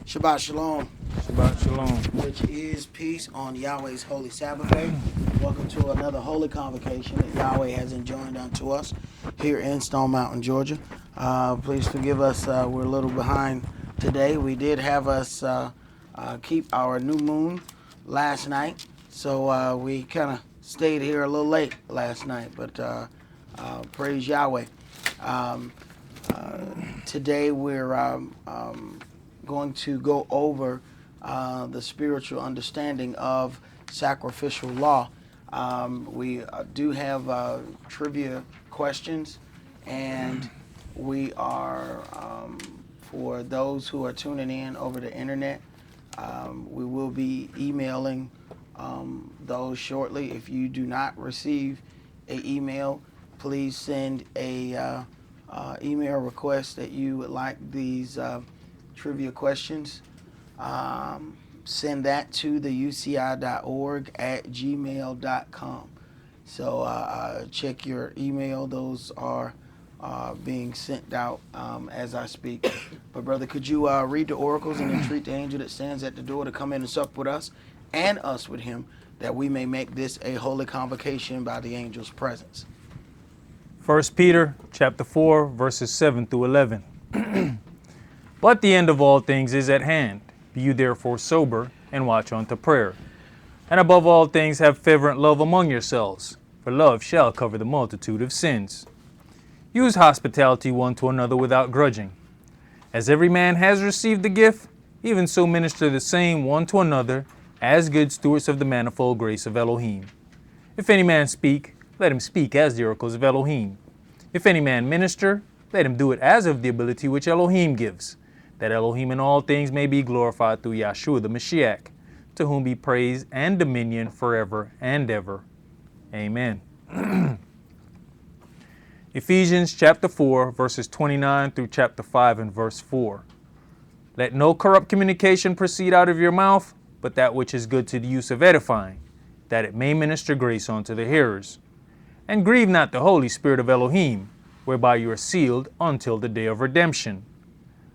Shabbat Shalom, Shabbat Shalom. which is peace on Yahweh's holy Sabbath day. Welcome to another holy convocation that Yahweh has enjoined unto us here in Stone Mountain, Georgia. Please forgive us, we're a little behind today. We did have us keep our new moon last night, so we kind of stayed here a little late last night, but praise Yahweh. Today we're going to go over the spiritual understanding of sacrificial law. We do have trivia questions, and we are, for those who are tuning in over the internet, we will be emailing those shortly. If you do not receive an email, please send a email request that you would like these trivia questions. Send that to the uci.org at gmail.com. So check your email. Those are being sent out as I speak. But brother, could you read the oracles and entreat the angel that stands at the door to come in and sup with us and us with him, that we may make this a holy convocation by the angel's presence? 1 Peter chapter 4, verses 7 through 11. But the end of all things is at hand. Be you therefore sober, and watch unto prayer. And above all things have fervent love among yourselves, for love shall cover the multitude of sins. Use hospitality one to another without grudging. As every man has received the gift, even so minister the same one to another, as good stewards of the manifold grace of Elohim. If any man speak, let him speak as the oracles of Elohim. If any man minister, let him do it as of the ability which Elohim gives, that Elohim in all things may be glorified through Yahshua the Mashiach, to whom be praise and dominion forever and ever. Amen. Ephesians chapter 4, verses 29 through chapter 5 and verse 4. Let no corrupt communication proceed out of your mouth, but that which is good to the use of edifying, that it may minister grace unto the hearers. And grieve not the Holy Spirit of Elohim, whereby you are sealed until the day of redemption.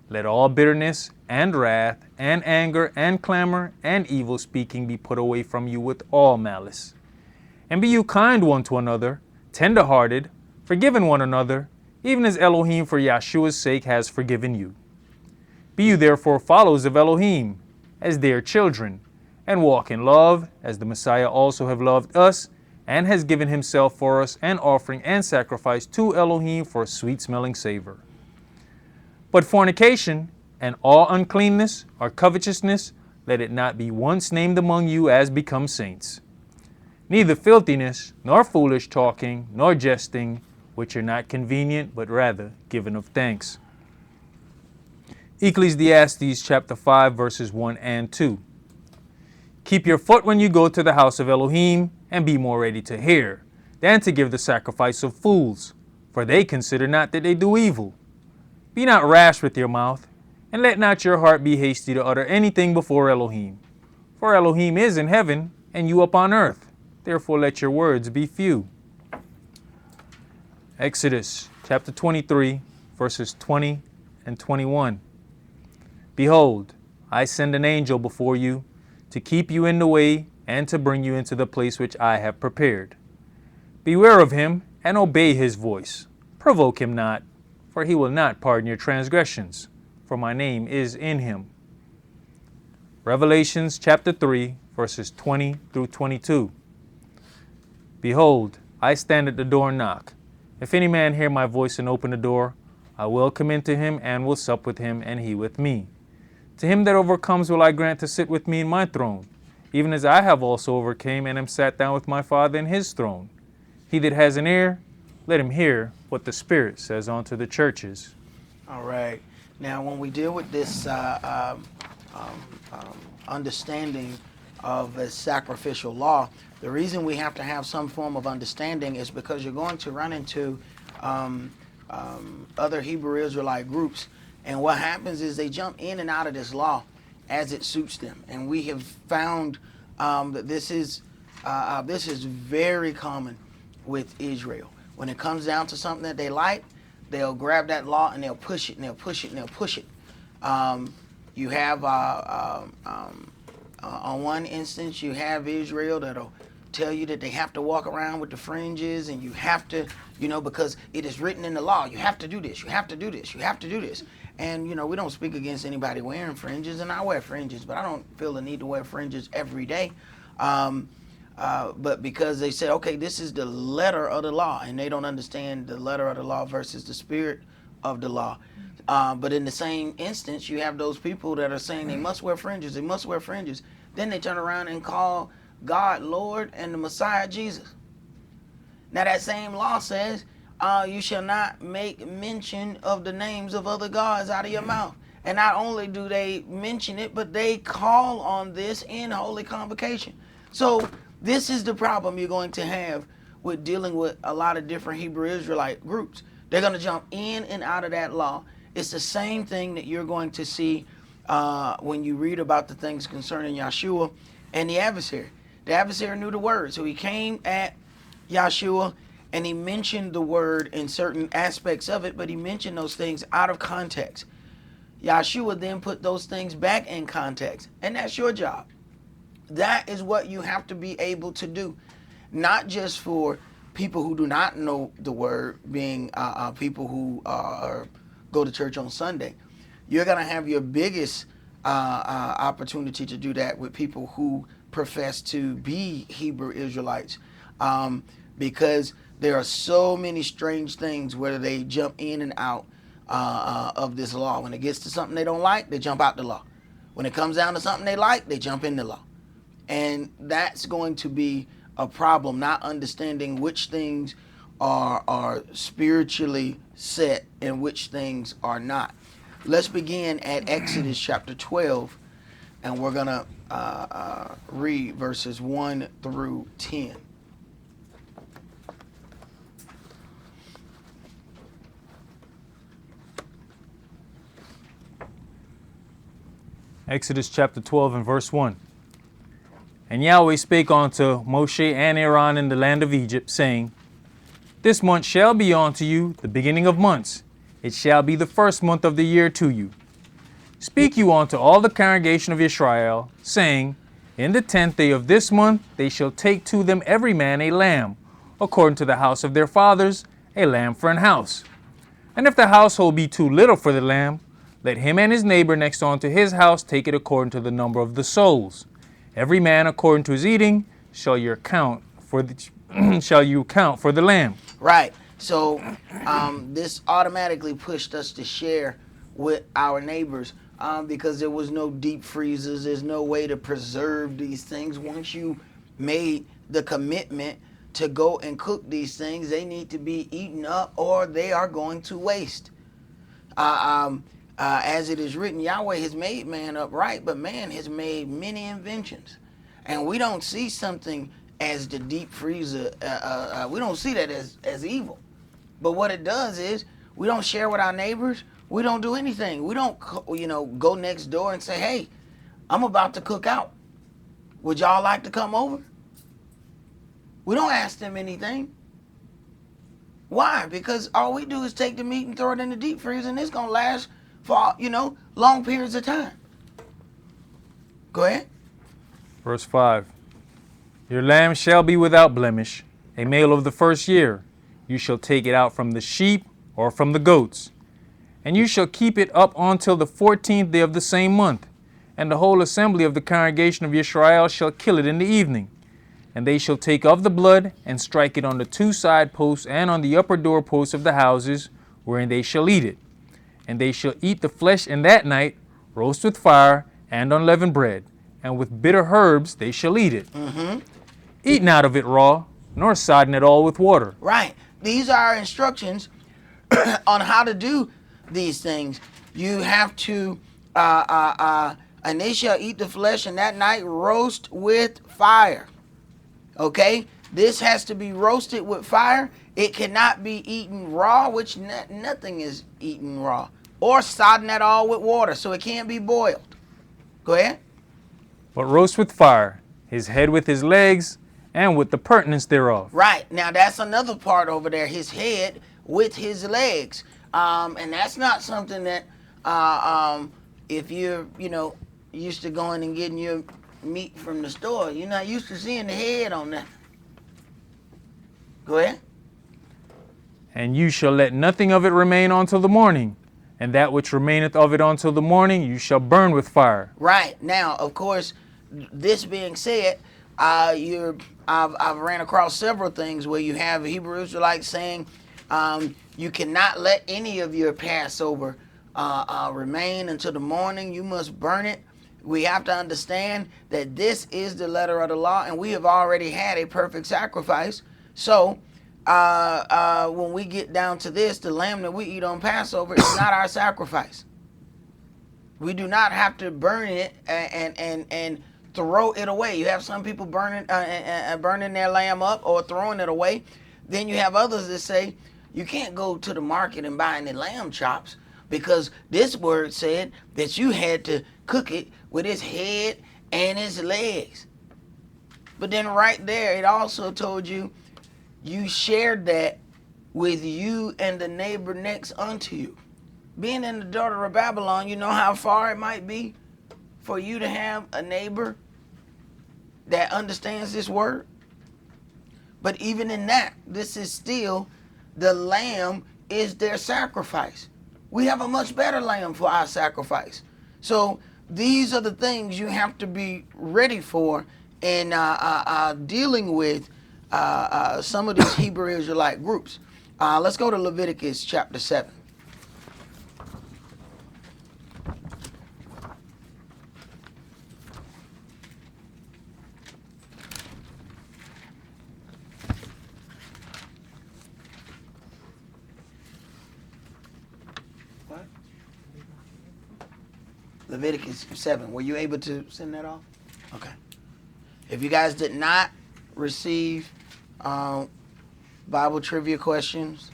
Let all bitterness and wrath and anger and clamor and evil speaking be put away from you with all malice. And be you kind one to another, tender-hearted, forgiving one another, even as Elohim for Yahshua's sake has forgiven you. Be you therefore followers of Elohim, as their children, and walk in love, as the Messiah also have loved us, and has given himself for us an offering and sacrifice to Elohim for a sweet-smelling savor. But fornication and all uncleanness or covetousness, let it not be once named among you as becomes saints. Neither filthiness, nor foolish talking, nor jesting, which are not convenient, but rather given of thanks. Ecclesiastes chapter 5, verses 1 and 2. Keep your foot when you go to the house of Elohim, and be more ready to hear, than to give the sacrifice of fools, for they consider not that they do evil. Be not rash with your mouth, and let not your heart be hasty to utter anything before Elohim. For Elohim is in heaven, and you upon earth. Therefore let your words be few. Exodus chapter 23, verses 20 and 21. Behold, I send an angel before you, to keep you in the way, and to bring you into the place which I have prepared. Beware of him, and obey his voice. Provoke him not, for he will not pardon your transgressions, for my name is in him. Revelations chapter 3, verses 20 through 22. Behold, I stand at the door and knock. If any man hear my voice and open the door, I will come into him and will sup with him, and he with me. To him that overcomes will I grant to sit with me in my throne, even as I have also overcame and am sat down with my Father in his throne. He that has an ear, let him hear what the Spirit says unto the churches. All right. Now, when we deal with this understanding of a sacrificial law, the reason we have to have some form of understanding is because you're going to run into other Hebrew Israelite groups, and what happens is they jump in and out of this law as it suits them. And we have found that this is very common with Israel. When it comes down to something that they like, they'll grab that law and they'll push it and they'll push it and they'll push it. You have on one instance, you have Israel that'll tell you that they have to walk around with the fringes, and you have to, because it is written in the law, you have to do this, you have to do this, you have to do this. And, we don't speak against anybody wearing fringes, and I wear fringes, but I don't feel the need to wear fringes every day. But because they say, okay, this is the letter of the law, and they don't understand the letter of the law versus the spirit of the law. But in the same instance, you have those people that are saying they must wear fringes, they must wear fringes. Then they turn around and call God Lord and the Messiah Jesus. Now that same law says, you shall not make mention of the names of other gods out of your mouth. And not only do they mention it, but they call on this in holy convocation. So this is the problem you're going to have with dealing with a lot of different Hebrew Israelite groups. They're going to jump in and out of that law. It's the same thing that you're going to see when you read about the things concerning Yahshua and the adversary. The adversary knew the word, so he came at Yahshua and he mentioned the word in certain aspects of it, but he mentioned those things out of context. Yahshua then put those things back in context, and that's your job. That is what you have to be able to do, not just for people who do not know the word, being people who go to church on Sunday. You're going to have your biggest opportunity to do that with people who profess to be Hebrew Israelites, because there are so many strange things where they jump in and out of this law. When it gets to something they don't like, they jump out the law. When it comes down to something they like, they jump in the law. And that's going to be a problem, not understanding which things are spiritually set and which things are not. Let's begin at Exodus chapter 12, and we're going to read verses 1 through 10. Exodus chapter 12 and verse 1. And Yahweh spake unto Moshe and Aaron in the land of Egypt, saying, This month shall be unto you the beginning of months. It shall be the first month of the year to you. Speak you unto all the congregation of Israel, saying, In the 10th day of this month they shall take to them every man a lamb, according to the house of their fathers, a lamb for an house. And if the household be too little for the lamb, let him and his neighbor next unto his house take it according to the number of the souls. Every man according to his eating shall you count for the lamb. Right. So this automatically pushed us to share with our neighbors because there was no deep freezers. There's no way to preserve these things. Once you made the commitment to go and cook these things, they need to be eaten up or they are going to waste. As it is written, Yahweh has made man upright, but man has made many inventions. And we don't see something as the deep freezer. We don't see that as evil. But what it does is we don't share with our neighbors. We don't do anything. We don't, go next door and say, hey, I'm about to cook out. Would y'all like to come over? We don't ask them anything. Why? Because all we do is take the meat and throw it in the deep freezer, and it's going to last for, long periods of time. Go ahead. Verse 5. Your lamb shall be without blemish, a male of the first year. You shall take it out from the sheep or from the goats. And you shall keep it up until the 14th day of the same month. And the whole assembly of the congregation of Israel shall kill it in the evening. And they shall take of the blood and strike it on the two side posts and on the upper door posts of the houses, wherein they shall eat it. And they shall eat the flesh in that night, roast with fire and unleavened bread, and with bitter herbs they shall eat it. Mm-hmm. Eat not of it raw, nor sodden it all with water. Right. These are instructions on how to do these things. You have to, and they shall eat the flesh in that night, roast with fire. Okay? This has to be roasted with fire. It cannot be eaten raw, which nothing is eaten raw, or sodden at all with water, so it can't be boiled. Go ahead. But roast with fire, his head with his legs, and with the purtenance thereof. Right. Now, that's another part over there, his head with his legs. And that's not something that if you're, used to going and getting your meat from the store, you're not used to seeing the head on that. Go ahead. And you shall let nothing of it remain until the morning, and that which remaineth of it until the morning you shall burn with fire. Right. Now, of course, this being said, I've ran across several things where you have Hebrew Israelites saying you cannot let any of your Passover remain until the morning. You must burn it. We have to understand that this is the letter of the law, and we have already had a perfect sacrifice. So when we get down to this, the lamb that we eat on Passover is not our sacrifice. We do not have to burn it and throw it away. You have some people burning their lamb up or throwing it away. Then you have others that say you can't go to the market and buy any lamb chops because this word said that you had to cook it with its head and its legs. But then right there, it also told you shared that with you and the neighbor next unto you. Being in the daughter of Babylon, you know how far it might be for you to have a neighbor that understands this word? But even in that, this is still the lamb is their sacrifice. We have a much better lamb for our sacrifice. So these are the things you have to be ready for in dealing with some of these Hebrew Israelite groups. Let's go to Leviticus chapter 7. What? Leviticus 7. Were you able to send that off? Okay. If you guys did not receive Bible trivia questions,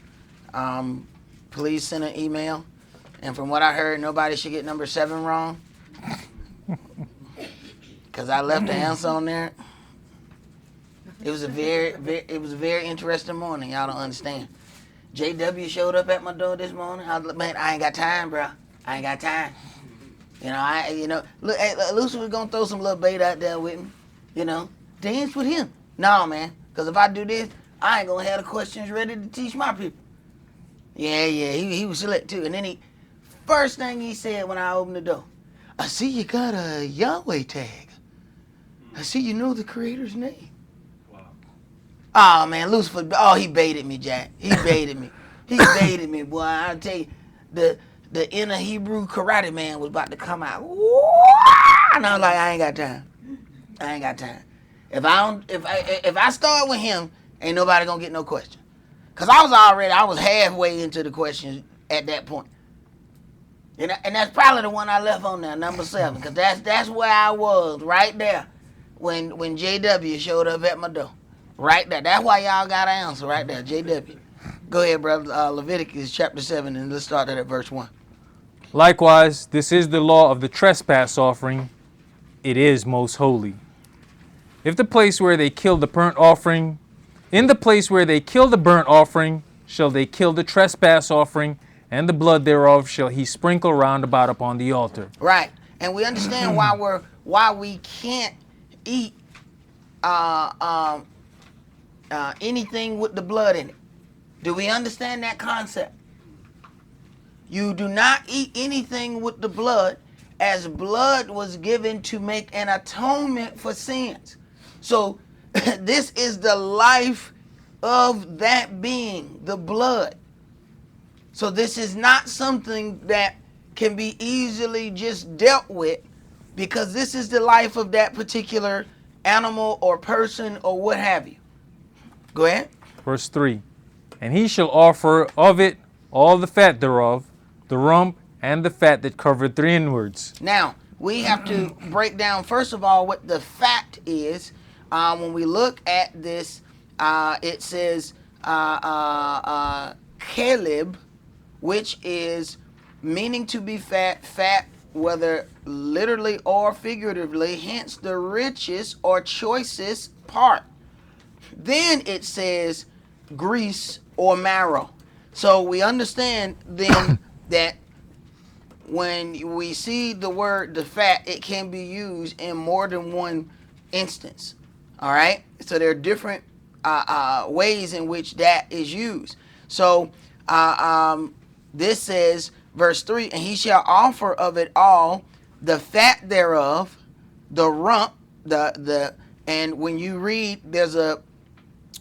please send an email. And from what I heard, nobody should get number 7 wrong, because I left the answer on there. It was a very interesting morning. Y'all don't understand. JW showed up at my door this morning. I was like, man, I ain't got time, bro. I ain't got time. Look, hey, Lucy was gonna throw some little bait out there with me. Dance with him. No, man, because if I do this, I ain't gonna have the questions ready to teach my people. Yeah, he was slick too. And then first thing he said when I opened the door, I see you got a Yahweh tag. I see you know the Creator's name. Wow. Oh man, Lucifer, he baited me, Jack. He baited me. He baited me, boy. I'll tell you, the inner Hebrew karate man was about to come out. And I was like, I ain't got time. If I start with him, ain't nobody gonna get no question. Cause I was halfway into the questions at that point. And that's probably the one I left on there, number 7. Cause that's where I was right there when JW showed up at my door. Right there. That's why y'all got an answer right there, JW. Go ahead, brother. Leviticus chapter 7, and let's start at verse 1. Likewise, this is the law of the trespass offering. It is most holy. If the place where they kill the burnt offering, in the place where they kill the burnt offering, shall they kill the trespass offering, and the blood thereof shall he sprinkle round about upon the altar. Right, and we understand why we can't eat anything with the blood in it. Do we understand that concept? You do not eat anything with the blood, as blood was given to make an atonement for sins. So this is the life of that being, the blood. So this is not something that can be easily just dealt with, because this is the life of that particular animal or person or what have you. Go ahead. Verse 3. And he shall offer of it all the fat thereof, the rump and the fat that covered the inwards. Now, we have to break down, first of all, what the fat is. When we look at this, it says Caleb, which is meaning to be fat, whether literally or figuratively, hence the richest or choicest part. Then it says grease or marrow. So we understand then that when we see the word the fat, it can be used in more than one instance. All right. So there are different ways in which that is used. So this says, verse 3, and he shall offer of it all the fat thereof, the rump, and when you read, there's a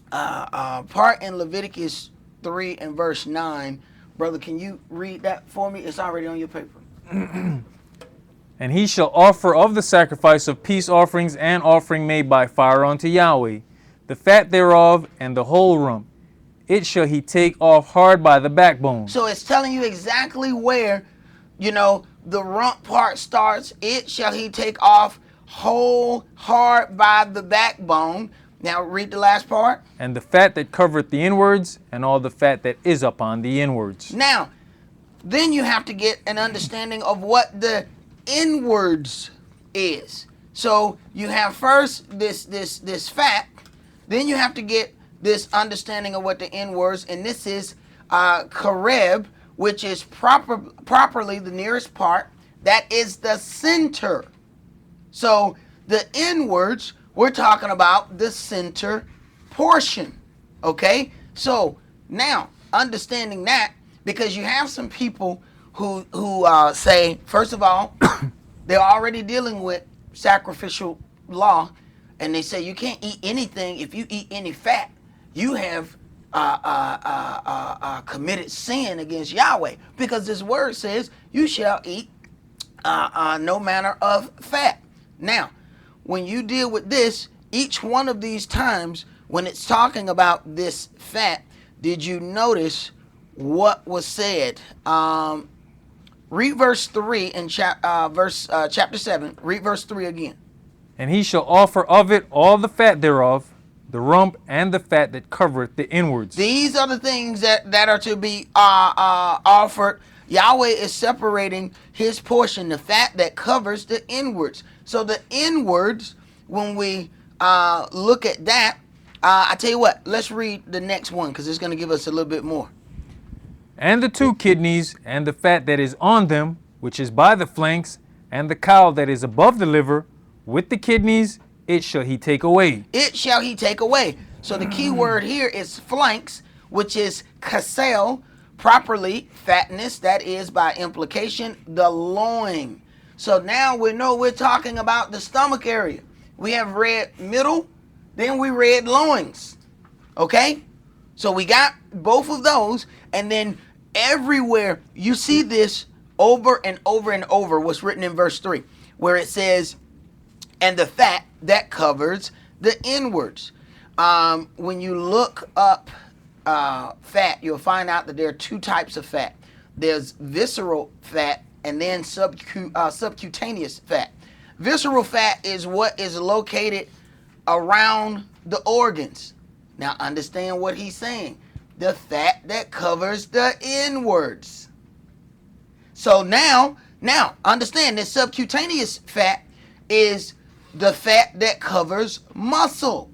part in Leviticus 3 and verse 9. Brother, can you read that for me? It's already on your paper. And he shall offer of the sacrifice of peace offerings and offering made by fire unto Yahweh, the fat thereof and the whole rump. It shall he take off hard by the backbone. So it's telling you exactly where, the rump part starts. It shall he take off whole hard by the backbone. Now read the last part. And the fat that covereth the inwards, and all the fat that is upon the inwards. Now, then you have to get an understanding of what the inwards is. So you have first this fat, then you have to get this understanding of what the inwards, and this is kareb, which is properly the nearest part. That is the center. So the inwards, we're talking about the center portion. Okay? So now, understanding that, because you have some people who say, first of all, they're already dealing with sacrificial law, and they say you can't eat anything. If you eat any fat, you have committed sin against Yahweh, because this word says you shall eat no manner of fat. Now, when you deal with this, each one of these times when it's talking about this fat, did you notice what was said? Read verse 3 in chapter 7. Read verse 3 again. And he shall offer of it all the fat thereof, the rump and the fat that covereth the inwards. These are the things that are to be offered. Yahweh is separating his portion, the fat that covers the inwards. So the inwards, when we look at that, I tell you what, let's read the next one, because it's going to give us a little bit more. And the two kidneys, and the fat that is on them, which is by the flanks, and the caul that is above the liver, with the kidneys, it shall he take away. It shall he take away. So the key word here is flanks, which is kasel, properly fatness, that is by implication the loin. So now we know we're talking about the stomach area. We have read middle, then we read loins. Okay? So we got both of those, and then everywhere you see this over and over and over, what's written in verse 3, where it says, and the fat that covers the inwards. When you look up fat, you'll find out that there are two types of fat. There's visceral fat and then subcutaneous fat. Visceral fat is what is located around the organs. Now understand what he's saying. The fat that covers the inwards. So now understand that subcutaneous fat is the fat that covers muscle.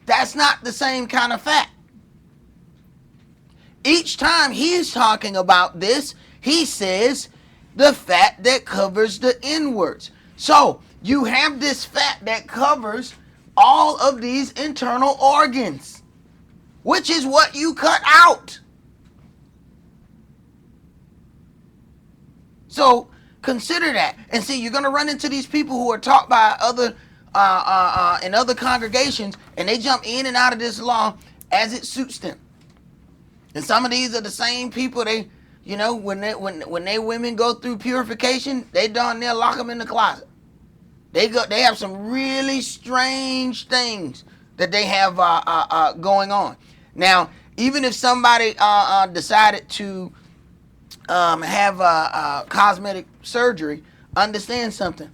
That's not the same kind of fat. Each time he's talking about this, he says the fat that covers the inwards. So you have this fat that covers all of these internal organs, which is what you cut out. So consider that. And see, you're going to run into these people who are taught by other in other congregations, and they jump in and out of this law as it suits them. And some of these are the same people, they, when they women go through purification, they darn near lock them in the closet. They have some really strange things that they have going on. Now, even if somebody decided to have cosmetic surgery, understand something.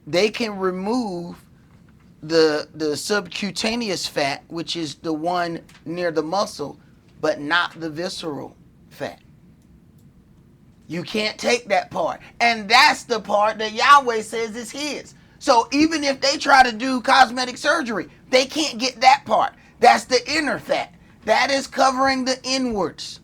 They can remove the subcutaneous fat, which is the one near the muscle, but not the visceral fat. You can't take that part. And that's the part that Yahweh says is his. So even if they try to do cosmetic surgery, they can't get that part. That's the inner fat. That is covering the inwards.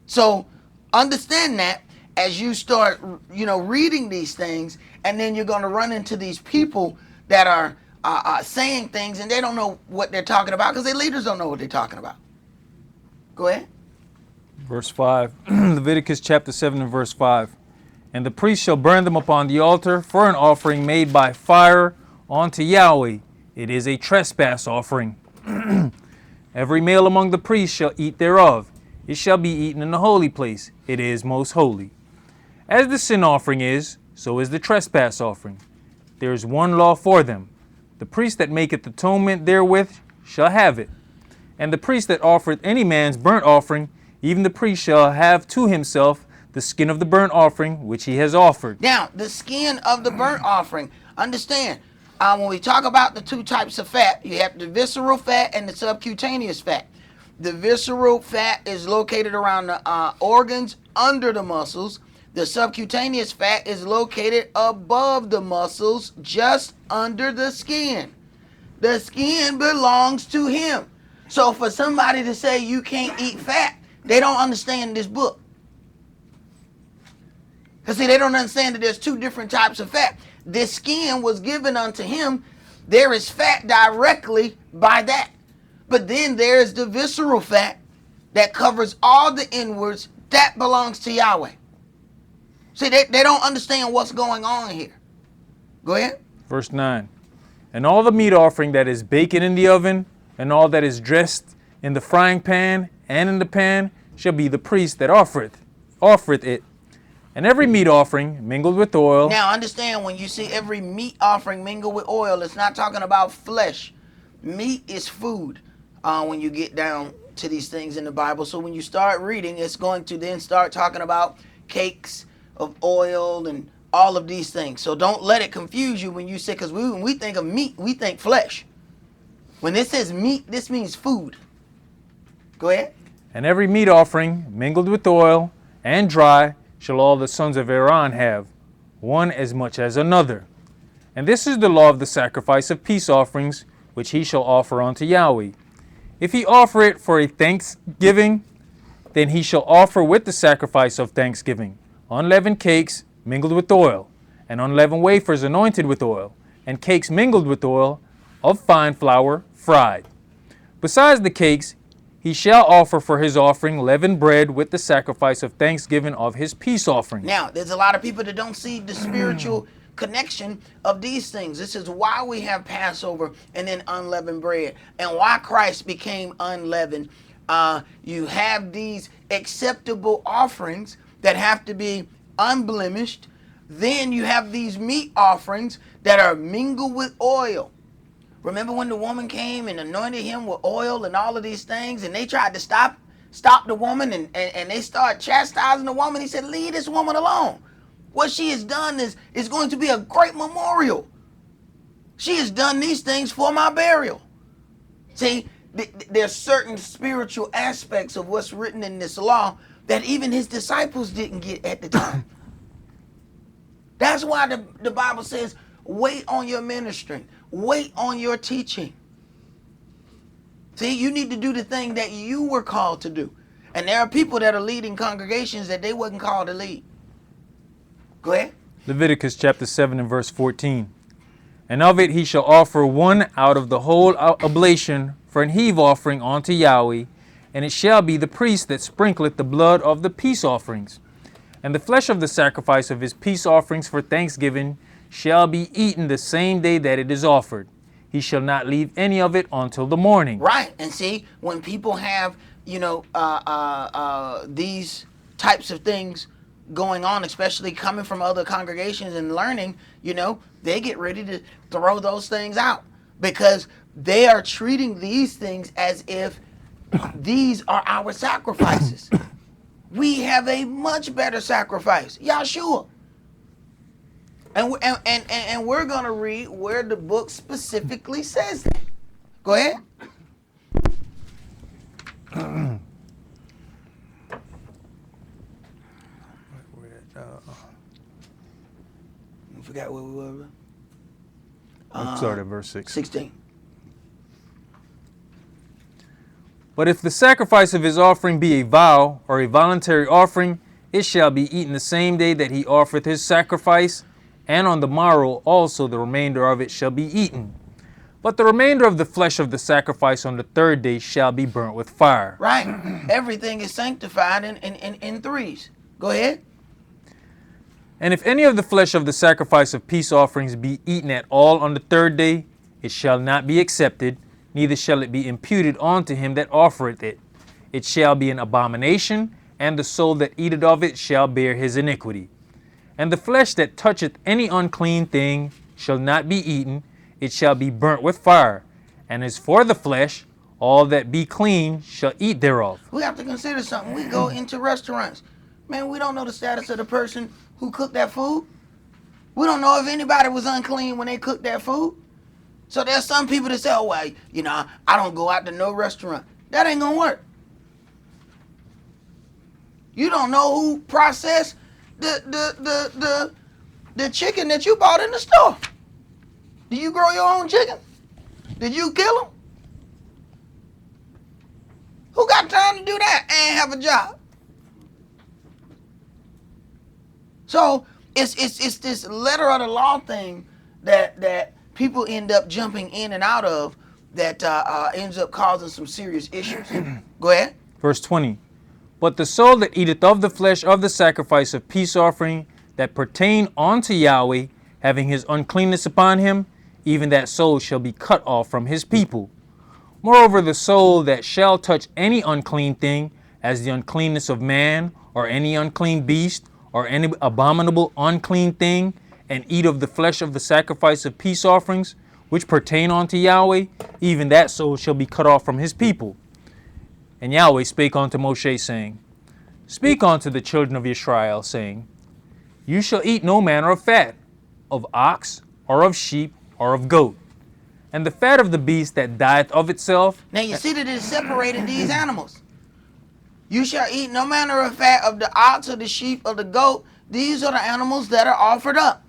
So understand that as you start, reading these things, and then you're going to run into these people that are saying things and they don't know what they're talking about because their leaders don't know what they're talking about. Go ahead. Verse 5, Leviticus chapter 7 and verse 5. And the priest shall burn them upon the altar for an offering made by fire unto Yahweh. It is a trespass offering. Every male among the priests shall eat thereof. It shall be eaten in the holy place. It is most holy. As the sin offering is, so is the trespass offering. There is one law for them. The priest that maketh atonement therewith shall have it. And the priest that offereth any man's burnt offering, even the priest shall have to himself the skin of the burnt offering which he has offered. Now, the skin of the burnt offering. Understand, when we talk about the two types of fat, you have the visceral fat and the subcutaneous fat. The visceral fat is located around the organs under the muscles. The subcutaneous fat is located above the muscles, just under the skin. The skin belongs to him. So for somebody to say you can't eat fat, they don't understand this book. Because see, they don't understand that there's two different types of fat. This skin was given unto him. There is fat directly by that. But then there is the visceral fat that covers all the inwards. That belongs to Yahweh. See, they don't understand what's going on here. Go ahead. Verse 9. And all the meat offering that is baken in the oven, and all that is dressed in the frying pan and in the pan, shall be the priest that offereth it. And every meat offering mingled with oil. Now understand, when you see every meat offering mingled with oil, it's not talking about flesh. Meat is food when you get down to these things in the Bible. So when you start reading, it's going to then start talking about cakes of oil and all of these things. So don't let it confuse you when you say, because when we think of meat, we think flesh. When this says meat, this means food. Go ahead. And every meat offering mingled with oil and dry shall all the sons of Aaron have, one as much as another. And this is the law of the sacrifice of peace offerings, which he shall offer unto Yahweh. If he offer it for a thanksgiving, then he shall offer with the sacrifice of thanksgiving unleavened cakes mingled with oil, and unleavened wafers anointed with oil, and cakes mingled with oil of fine flour fried. Besides the cakes, he shall offer for his offering leavened bread with the sacrifice of thanksgiving of his peace offering. Now, there's a lot of people that don't see the spiritual connection of these things. This is why we have Passover and then unleavened bread, and why Christ became unleavened. You have these acceptable offerings that have to be unblemished. Then you have these meat offerings that are mingled with oil. Remember when the woman came and anointed him with oil and all of these things, and they tried to stop the woman, and they started chastising the woman. He said, leave this woman alone. What she has done is going to be a great memorial. She has done these things for my burial. See, there's certain spiritual aspects of what's written in this law that even his disciples didn't get at the time. That's why the Bible says, wait on your ministering. Wait on your teaching. See, you need to do the thing that you were called to do. And there are people that are leading congregations that they wasn't called to lead. Go ahead. Leviticus chapter 7 and verse 14. And of it he shall offer one out of the whole oblation for an heave offering unto Yahweh, and it shall be the priest that sprinkleth the blood of the peace offerings. And the flesh of the sacrifice of his peace offerings for thanksgiving shall be eaten the same day that it is offered. He shall not leave any of it until the morning. Right. And see, when people have, these types of things going on, especially coming from other congregations and learning, they get ready to throw those things out because they are treating these things as if these are our sacrifices. We have a much better sacrifice, Yahshua. And we're going to read where the book specifically says that. Go ahead. I forgot where we were. Let's start at verse 6. 16. But if the sacrifice of his offering be a vow or a voluntary offering, it shall be eaten the same day that he offereth his sacrifice, and on the morrow also the remainder of it shall be eaten. But the remainder of the flesh of the sacrifice on the third day shall be burnt with fire. Right. Everything is sanctified in threes. Go ahead. And if any of the flesh of the sacrifice of peace offerings be eaten at all on the third day, it shall not be accepted, neither shall it be imputed unto him that offereth it. It shall be an abomination, and the soul that eateth of it shall bear his iniquity. And the flesh that toucheth any unclean thing shall not be eaten, it shall be burnt with fire. And as for the flesh, all that be clean shall eat thereof. We have to consider something. We go into restaurants. Man, we don't know the status of the person who cooked that food. We don't know if anybody was unclean when they cooked that food. So there's some people that say, oh, well, you know, I don't go out to no restaurant. That ain't gonna work. You don't know who processed the chicken that you bought in the store. Did you grow your own chicken? Did you kill them? Who got time to do that and have a job? So it's this letter of the law thing that people end up jumping in and out of that ends up causing some serious issues. Go ahead. Verse 20. But the soul that eateth of the flesh of the sacrifice of peace offering that pertain unto Yahweh, having his uncleanness upon him, even that soul shall be cut off from his people. Moreover, the soul that shall touch any unclean thing, as the uncleanness of man, or any unclean beast, or any abominable unclean thing, and eat of the flesh of the sacrifice of peace offerings, which pertain unto Yahweh, even that soul shall be cut off from his people. And Yahweh spake unto Moshe, saying, Speak unto the children of Israel, saying, You shall eat no manner of fat, of ox, or of sheep, or of goat, and the fat of the beast that dieth of itself. Now you see that it separated these animals. You shall eat no manner of fat of the ox, or the sheep, or the goat. These are the animals that are offered up.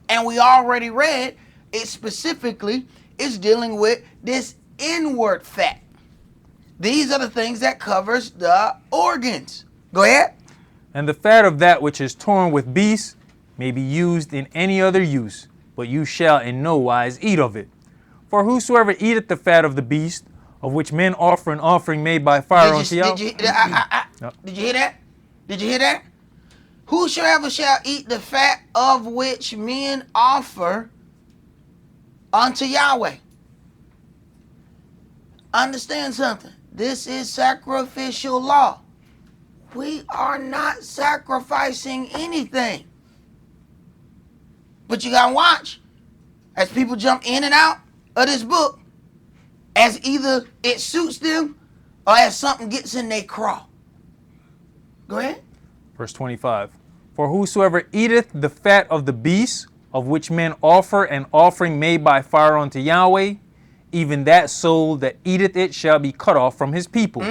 And we already read it specifically is dealing with this inward fat. These are the things that covers the organs. Go ahead. And the fat of that which is torn with beasts may be used in any other use, but you shall in no wise eat of it. For whosoever eateth the fat of the beast, of which men offer an offering made by fire unto Yahweh. Did you hear that? Did you hear that? Whosoever shall eat the fat of which men offer unto Yahweh. Understand something. This is sacrificial law. We are not sacrificing anything. But you gotta watch as people jump in and out of this book, as either it suits them or as something gets in their craw. Go ahead. Verse 25. For whosoever eateth the fat of the beast, of which men offer an offering made by fire unto Yahweh, even that soul that eateth it shall be cut off from his people.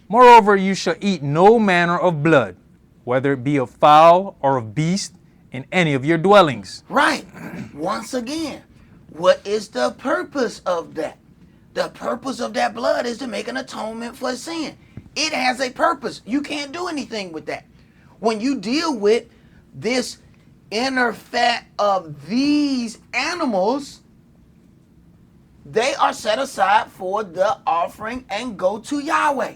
Moreover, you shall eat no manner of blood, whether it be of fowl or of beast, in any of your dwellings. Right. Once again, what is the purpose of that? The purpose of that blood is to make an atonement for sin. It has a purpose. You can't do anything with that. When you deal with this inner fat of these animals, they are set aside for the offering and go to Yahweh.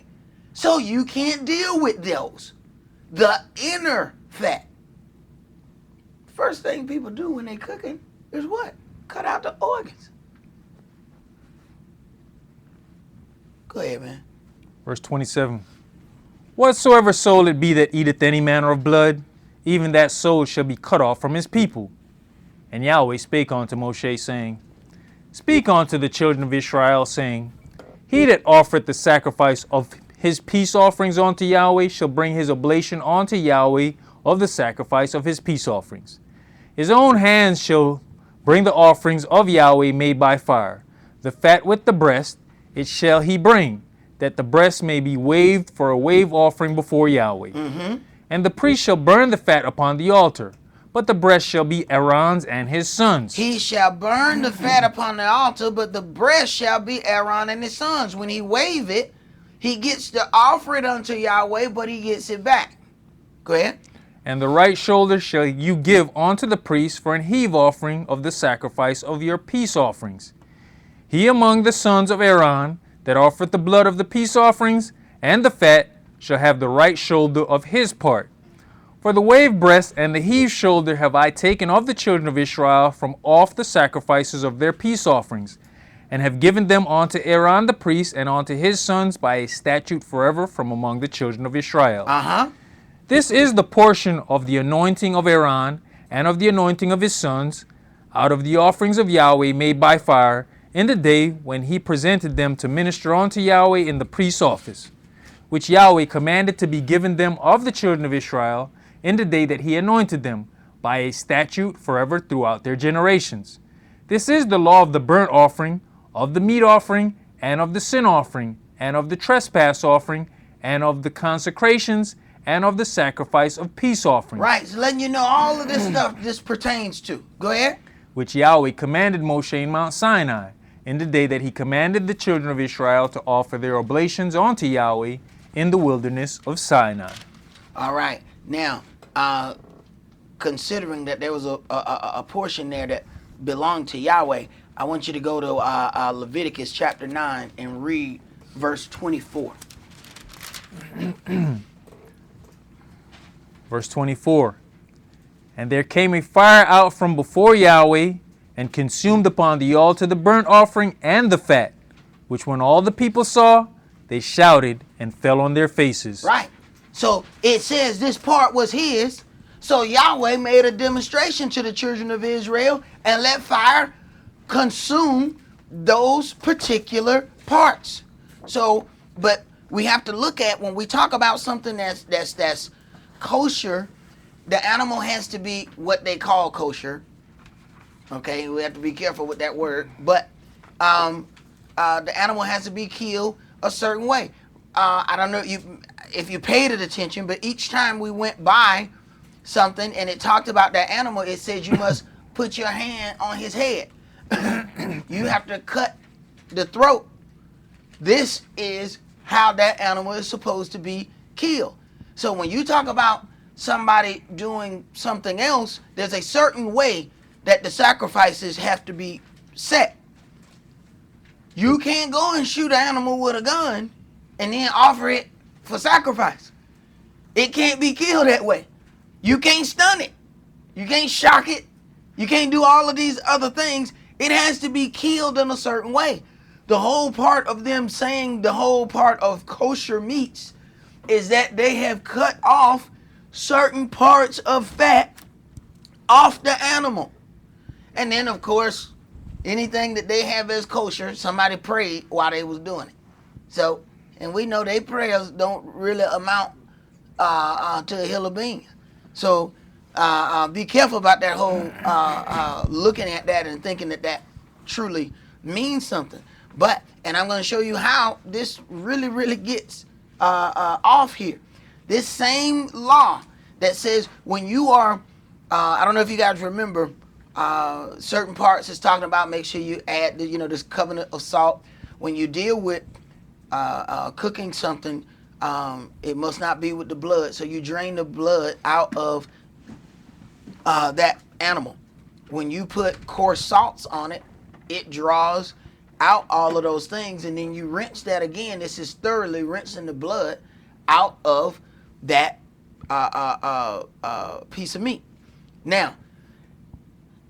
So you can't deal with those. The inner fat. First thing people do when they're cooking is what? Cut out the organs. Go ahead, man. Verse 27. Whatsoever soul it be that eateth any manner of blood, even that soul shall be cut off from his people. And Yahweh spake unto Moshe, saying, Speak unto the children of Israel, saying, He that offereth the sacrifice of his peace offerings unto Yahweh shall bring his oblation unto Yahweh of the sacrifice of his peace offerings. His own hands shall bring the offerings of Yahweh made by fire. The fat with the breast, it shall he bring, that the breast may be waved for a wave offering before Yahweh. And the priest shall burn the fat upon the altar, but the breast shall be Aaron's and his sons. He shall burn the fat upon the altar, but the breast shall be Aaron and his sons. When he wave it, he gets to offer it unto Yahweh, but he gets it back. Go ahead. And the right shoulder shall you give unto the priest for an heave offering of the sacrifice of your peace offerings. He among the sons of Aaron that offereth the blood of the peace offerings and the fat shall have the right shoulder of his part. For the wave breast and the heave shoulder have I taken of the children of Israel from off the sacrifices of their peace offerings, and have given them unto Aaron the priest and unto his sons by a statute forever from among the children of Israel. This is the portion of the anointing of Aaron and of the anointing of his sons, out of the offerings of Yahweh made by fire, in the day when he presented them to minister unto Yahweh in the priest's office, which Yahweh commanded to be given them of the children of Israel, in the day that he anointed them, by a statute forever throughout their generations. This is the law of the burnt offering, of the meat offering, and of the sin offering, and of the trespass offering, and of the consecrations, and of the sacrifice of peace offerings. Right, so letting you know all of this stuff this pertains to. Go ahead. Which Yahweh commanded Moshe in Mount Sinai, in the day that he commanded the children of Israel to offer their oblations unto Yahweh in the wilderness of Sinai. All right, now, considering that there was a portion there that belonged to Yahweh, I want you to go to Leviticus chapter 9 and read verse 24. Verse 24. And there came a fire out from before Yahweh, and consumed upon the altar the burnt offering and the fat, which when all the people saw, they shouted and fell on their faces. Right. So it says this part was his. So Yahweh made a demonstration to the children of Israel and let fire consume those particular parts. So, but we have to look at when we talk about something that's kosher, the animal has to be what they call kosher. Okay, we have to be careful with that word. But the animal has to be killed a certain way. I don't know if you paid it attention, but each time we went by something and it talked about that animal, it said you must put your hand on his head. You have to cut the throat. This is how that animal is supposed to be killed. So when you talk about somebody doing something else, there's a certain way that the sacrifices have to be set. You can't go and shoot an animal with a gun and then offer it for sacrifice. It can't be killed that way. You can't stun it. You can't shock it. You can't do all of these other things. It has to be killed in a certain way. The whole part of them saying the whole part of kosher meats is that they have cut off certain parts of fat off the animal. And then, of course, anything that they have as kosher, somebody prayed while they was doing it. So, and we know their prayers don't really amount to a hill of beans. So, be careful about that whole looking at that and thinking that that truly means something. But, and I'm going to show you how this really, really gets off here. This same law that says when you are, I don't know if you guys remember, certain parts is talking about make sure you add the, this covenant of salt. When you deal with cooking something, it must not be with the blood. So you drain the blood out of that animal. When you put coarse salts on it, it draws out all of those things, and then you rinse that again. This is thoroughly rinsing the blood out of that piece of meat. Now,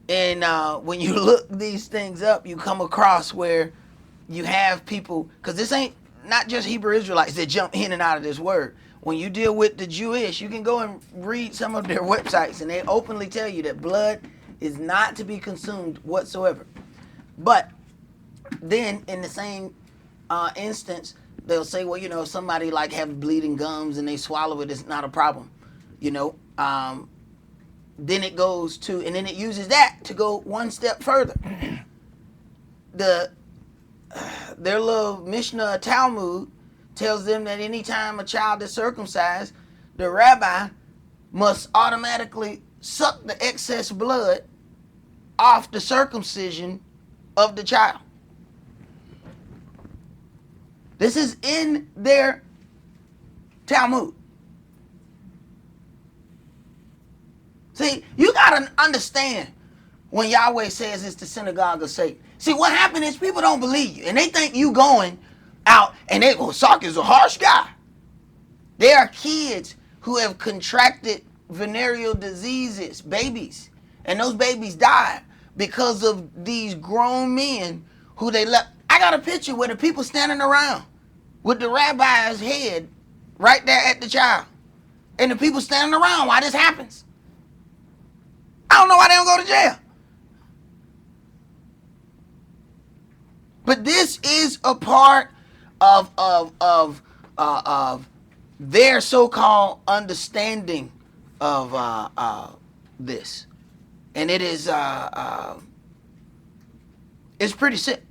and when you look these things up, you come across where you have people, because this ain't not just Hebrew Israelites that jump in and out of this word. When you deal with the Jewish, you can go and read some of their websites, and they openly tell you that blood is not to be consumed whatsoever. But then in the same instance, they'll say, well, if somebody like have bleeding gums and they swallow it, it's not a problem. Then it goes to, and then it uses that to go one step further. Their little Mishnah Talmud tells them that anytime a child is circumcised, the rabbi must automatically suck the excess blood off the circumcision of the child. This is in their Talmud. See, you got to understand when Yahweh says it's the synagogue of Satan. See, what happened is people don't believe you, and they think you going out and they go, Sark is a harsh guy. There are kids who have contracted venereal diseases, babies, and those babies died because of these grown men who they left. I got a picture where the people standing around with the rabbi's head right there at the child, and the people standing around while this happens. I don't know why they don't go to jail. But this is a part of their so-called understanding of this, and it is it's pretty sick.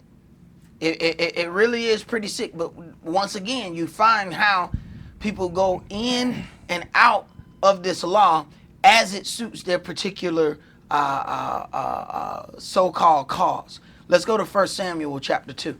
It really is pretty sick. But once again, you find how people go in and out of this law as it suits their particular so-called cause. Let's go to 1 Samuel chapter 2.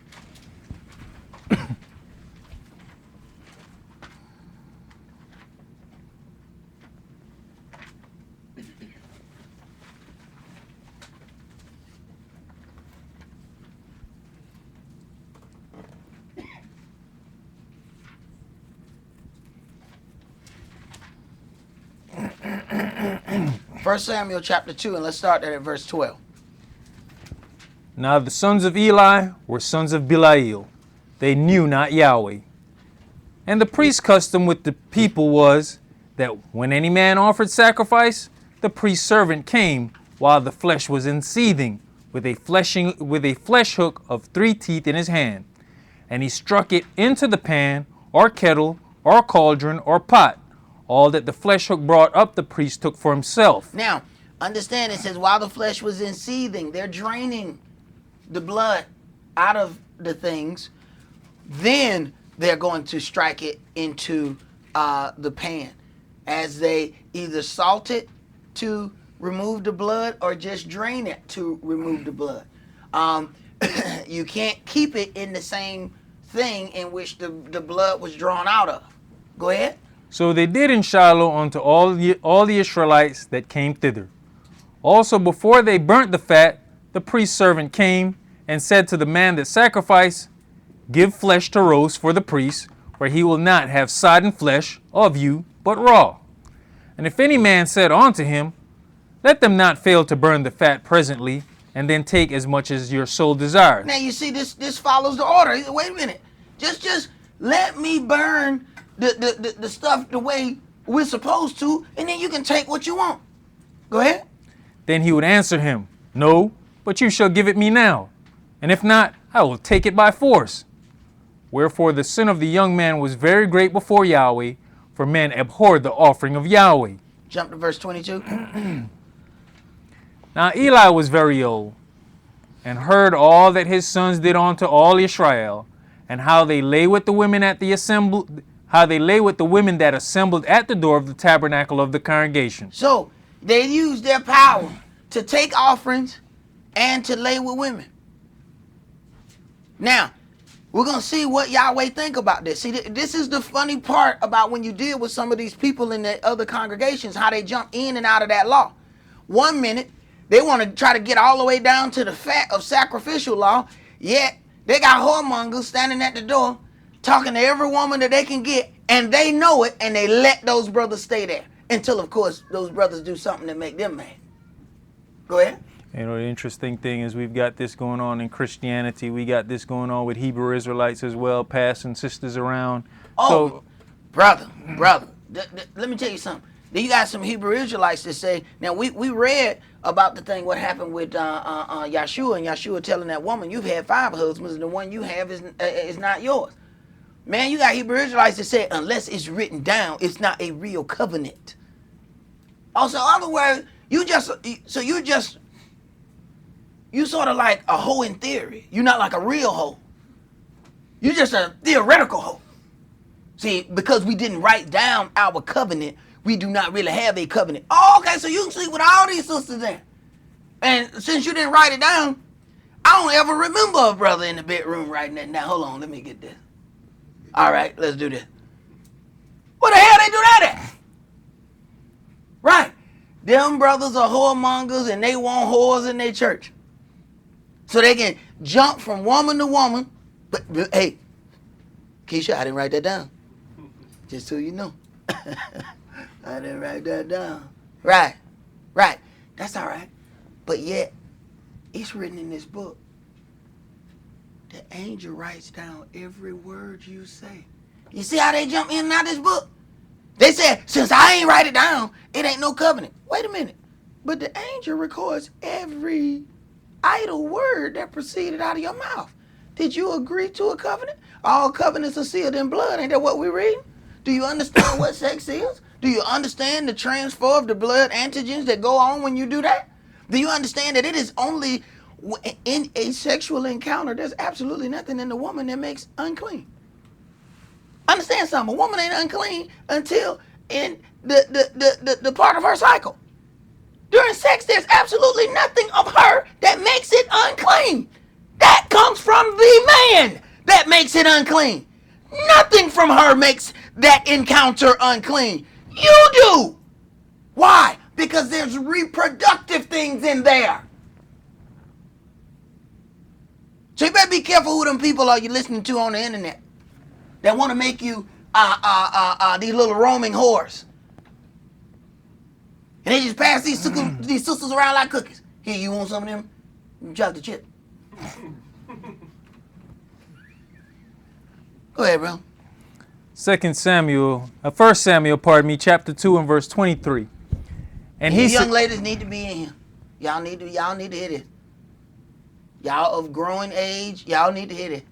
First Samuel chapter 2, and let's start there at verse 12. Now the sons of Eli were sons of Belial. They knew not Yahweh. And the priest's custom with the people was that when any man offered sacrifice, the priest's servant came while the flesh was in seething with a flesh hook of 3 teeth in his hand. And he struck it into the pan or kettle or cauldron or pot. All that the flesh hook brought up the priest took for himself. Now, understand it says while the flesh was in seething, they're draining the blood out of the things. Then they're going to strike it into the pan as they either salt it to remove the blood or just drain it to remove the blood. You can't keep it in the same thing in which the blood was drawn out of. Go ahead. So they did in Shiloh unto all the Israelites that came thither. Also before they burnt the fat, the priest's servant came and said to the man that sacrificed, Give flesh to roast for the priest, for he will not have sodden flesh of you, but raw. And if any man said unto him, Let them not fail to burn the fat presently, and then take as much as your soul desires. Now you see this follows the order. Wait a minute. Just let me burn the stuff the way we're supposed to, and then you can take what you want. Go ahead. Then he would answer him, No, but you shall give it me now. And if not, I will take it by force. Wherefore the sin of the young man was very great before Yahweh, for men abhorred the offering of Yahweh. Jump to verse 22. Now Eli was very old, and heard all that his sons did unto all Israel, and how they lay with the women that assembled at the door of the tabernacle of the congregation. So they used their power to take offerings and to lay with women. Now, we're going to see what Yahweh think about this. See, this is the funny part about when you deal with some of these people in the other congregations, how they jump in and out of that law. 1 minute, they want to try to get all the way down to the fat of sacrificial law, yet they got whoremongers standing at the door talking to every woman that they can get, and they know it, and they let those brothers stay there until, of course, those brothers do something that make them mad. Go ahead. You know, the interesting thing is we've got this going on in Christianity. We got this going on with Hebrew Israelites as well, passing sisters around. Oh, so, brother, let me tell you something. Then you got some Hebrew Israelites that say, now we read about the thing, what happened with Yahshua, and Yahshua telling that woman, you've had 5 husbands, and the one you have is not yours. Man, you got Hebrew Israelites that say, unless it's written down, it's not a real covenant. Also, in other words, you sort of like a hoe in theory. You're not like a real hoe. You're just a theoretical hoe. See, because we didn't write down our covenant, we do not really have a covenant. Oh, okay, so you can sleep with all these sisters then. And since you didn't write it down, I don't ever remember a brother in the bedroom writing that down. Hold on, let me get this. All right, let's do this. What the hell they do that at? Right. Them brothers are whoremongers and they want whores in their church. So they can jump from woman to woman. But hey, Keisha, I didn't write that down. Just so you know. I didn't write that down. Right. Right. That's all right. But yet, it's written in this book. The angel writes down every word you say. You see how they jump in and out of this book? They said, since I ain't write it down, it ain't no covenant. Wait a minute. But the angel records every idle word that proceeded out of your mouth. Did you agree to a covenant? All covenants are sealed in blood. Ain't that what we're reading? Do you understand what sex is? Do you understand the transfer of the blood antigens that go on when you do that? Do you understand that it is only in a sexual encounter, there's absolutely nothing in the woman that makes unclean? Understand something. A woman ain't unclean until in the part of her cycle. During sex, there's absolutely nothing of her that makes it unclean. That comes from the man that makes it unclean. Nothing from her makes that encounter unclean. You do. Why? Because there's reproductive things in there. So you better be careful who them people are you listening to on the internet that want to make you these little roaming whores. And they just pass these sisters around like cookies. Here, you want some of them? Drop the chip. Go ahead, bro. 1 Samuel, pardon me, chapter 2 and verse 23. And you young ladies need to be in here. Y'all need to hear this. Y'all of growing age, y'all need to hear this.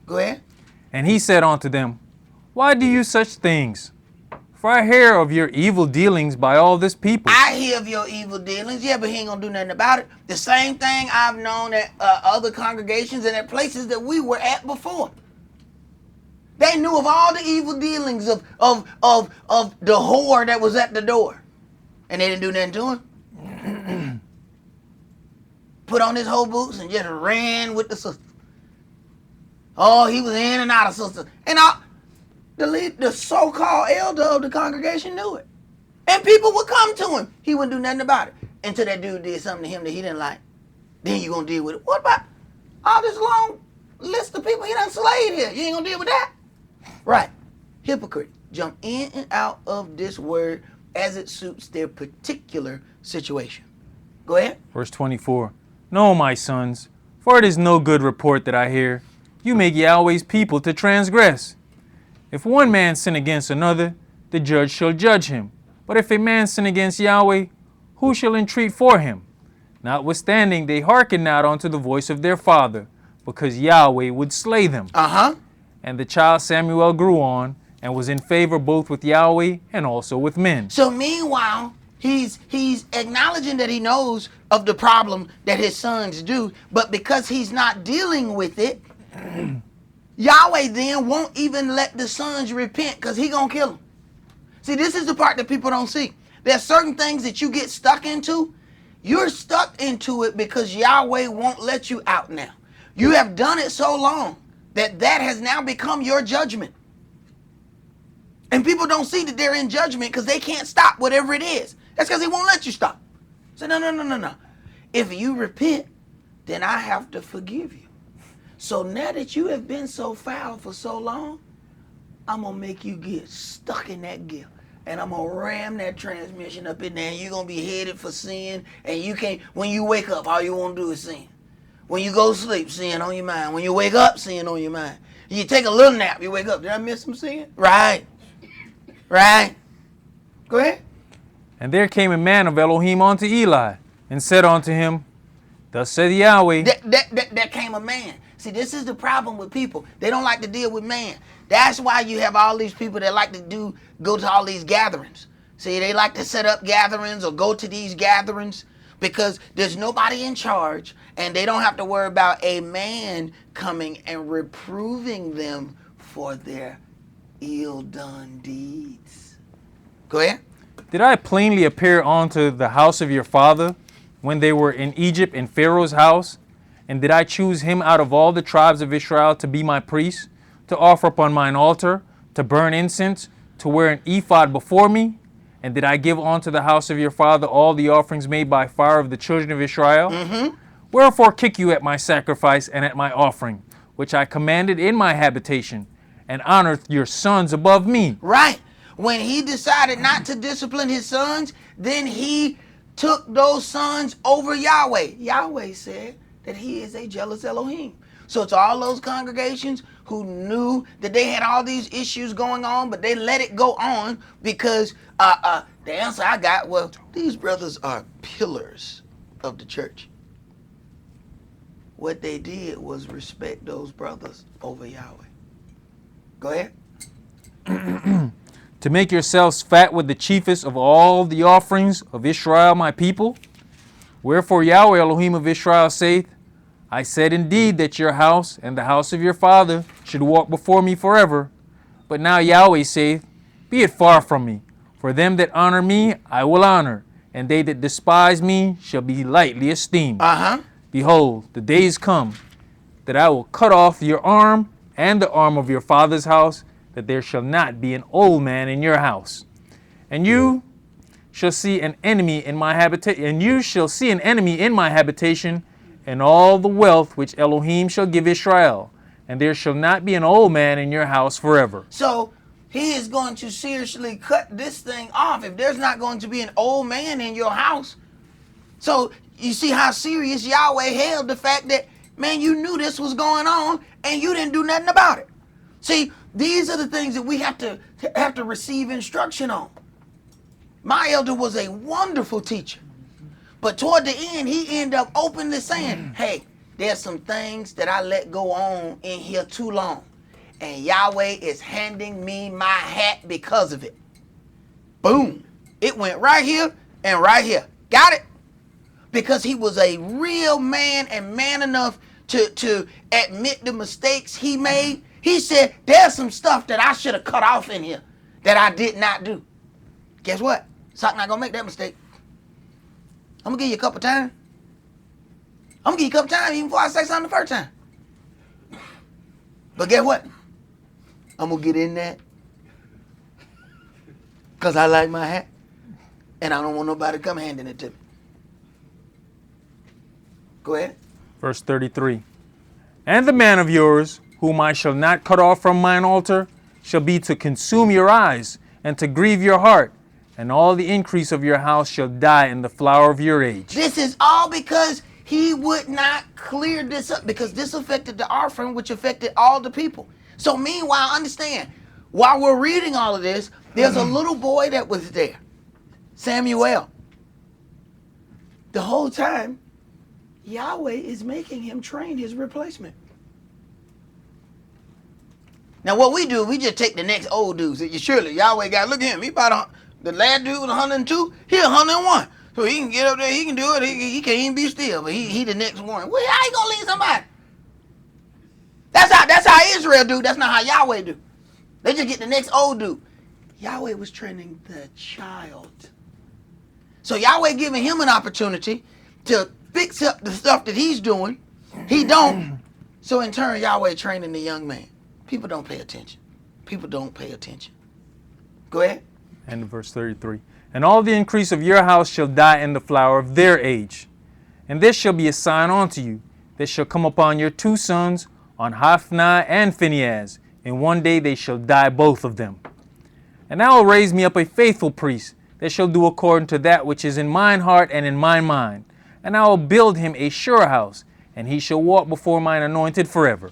Go ahead. And he said unto them, why do you such things? For I hear of your evil dealings by all this people. I hear of your evil dealings, yeah, but he ain't gonna do nothing about it. The same thing I've known at other congregations and at places that we were at before. They knew of all the evil dealings of the whore that was at the door. And they didn't do nothing to him. Put on his whole boots and just ran with the sister. Oh, he was in and out of sister. And the so-called elder of the congregation knew it. And people would come to him. He wouldn't do nothing about it. Until that dude did something to him that he didn't like. Then you gonna deal with it. What about all this long list of people he done slayed here? You ain't gonna deal with that? Right. Hypocrite. Jump in and out of this word as it suits their particular situation. Go ahead. Verse 24. No, my sons, for it is no good report that I hear. You make Yahweh's people to transgress. If one man sin against another, the judge shall judge him. But if a man sin against Yahweh, who shall entreat for him? Notwithstanding, they hearken not unto the voice of their father, because Yahweh would slay them. And the child Samuel grew on, and was in favor both with Yahweh and also with men. So meanwhile, he's acknowledging that he knows of the problem that his sons do, but because he's not dealing with it, Yahweh then won't even let the sons repent because he gonna kill them. See, this is the part that people don't see. There's certain things that you get stuck into. You're stuck into it because Yahweh won't let you out now. You have done it so long that has now become your judgment. And people don't see that they're in judgment because they can't stop whatever it is. That's because he won't let you stop. So no. If you repent, then I have to forgive you. So now that you have been so foul for so long, I'm going to make you get stuck in that guilt. And I'm going to ram that transmission up in there and you're going to be headed for sin. And you can't, when you wake up, all you want to do is sin. When you go to sleep, sin on your mind. When you wake up, sin on your mind. You take a little nap, you wake up. Did I miss some sin? Right. Go ahead. And there came a man of Elohim unto Eli, and said unto him, Thus said Yahweh. That came a man. See, this is the problem with people. They don't like to deal with man. That's why you have all these people that like to go to all these gatherings. See, they like to set up gatherings or go to these gatherings because there's nobody in charge and they don't have to worry about a man coming and reproving them for their ill-done deeds. Go ahead. Did I plainly appear unto the house of your father when they were in Egypt in Pharaoh's house? And did I choose him out of all the tribes of Israel to be my priest, to offer upon mine altar, to burn incense, to wear an ephod before me? And did I give unto the house of your father all the offerings made by fire of the children of Israel? Wherefore kick you at my sacrifice and at my offering, which I commanded in my habitation, and honor your sons above me? Right. When he decided not to discipline his sons, then he took those sons over Yahweh. Yahweh said that he is a jealous Elohim. So it's all those congregations who knew that they had all these issues going on, but they let it go on because the answer I got, well, these brothers are pillars of the church. What they did was respect those brothers over Yahweh. Go ahead. To make yourselves fat with the chiefest of all the offerings of Israel, my people? Wherefore Yahweh Elohim of Israel saith, I said indeed that your house and the house of your father should walk before me forever. But now Yahweh saith, be it far from me. For them that honor me I will honor, and they that despise me shall be lightly esteemed. Behold, the days come that I will cut off your arm and the arm of your father's house, that there shall not be an old man in your house. And you shall see an enemy in my habitation, and all the wealth which Elohim shall give Israel, and there shall not be an old man in your house forever. So he is going to seriously cut this thing off if there's not going to be an old man in your house. So you see how serious Yahweh held the fact that, man, you knew this was going on and you didn't do nothing about it. See, these are the things that we have to receive instruction on. My elder was a wonderful teacher. But toward the end, he ended up openly saying, hey, there's some things that I let go on in here too long. And Yahweh is handing me my hat because of it. Boom. It went right here and right here. Got it? Because he was a real man and man enough to admit the mistakes he made. He said, there's some stuff that I should have cut off in here that I did not do. Guess what? Sock not going to make that mistake. I'm going to give you a couple times. I'm going to give you a couple times even before I say something the first time. But guess what? I'm going to get in that because I like my hat and I don't want nobody to come handing it to me. Go ahead. Verse 33. And the man of yours, whom I shall not cut off from mine altar, shall be to consume your eyes and to grieve your heart, and all the increase of your house shall die in the flower of your age. This is all because he would not clear this up, because this affected the offering, which affected all the people. So meanwhile, understand, while we're reading all of this, there's a little boy that was there, Samuel. The whole time, Yahweh is making him train his replacement. Now what we do, we just take the next old dudes. Surely Yahweh got, look at him. He about the last dude was 102. He 101. So he can get up there, he can do it. He can't even be still, but he the next one. Well, how you gonna leave somebody? That's how Israel do. That's not how Yahweh do. They just get the next old dude. Yahweh was training the child. So Yahweh giving him an opportunity to fix up the stuff that he's doing. He don't. So in turn, Yahweh training the young man. People don't pay attention. People don't pay attention. Go ahead. And verse 33. And all the increase of your house shall die in the flower of their age. And this shall be a sign unto you, that shall come upon your two sons, on Hophni and Phinehas. In one day they shall die both of them. And I will raise me up a faithful priest, that shall do according to that which is in mine heart and in mine mind. And I will build him a sure house, and he shall walk before mine anointed forever.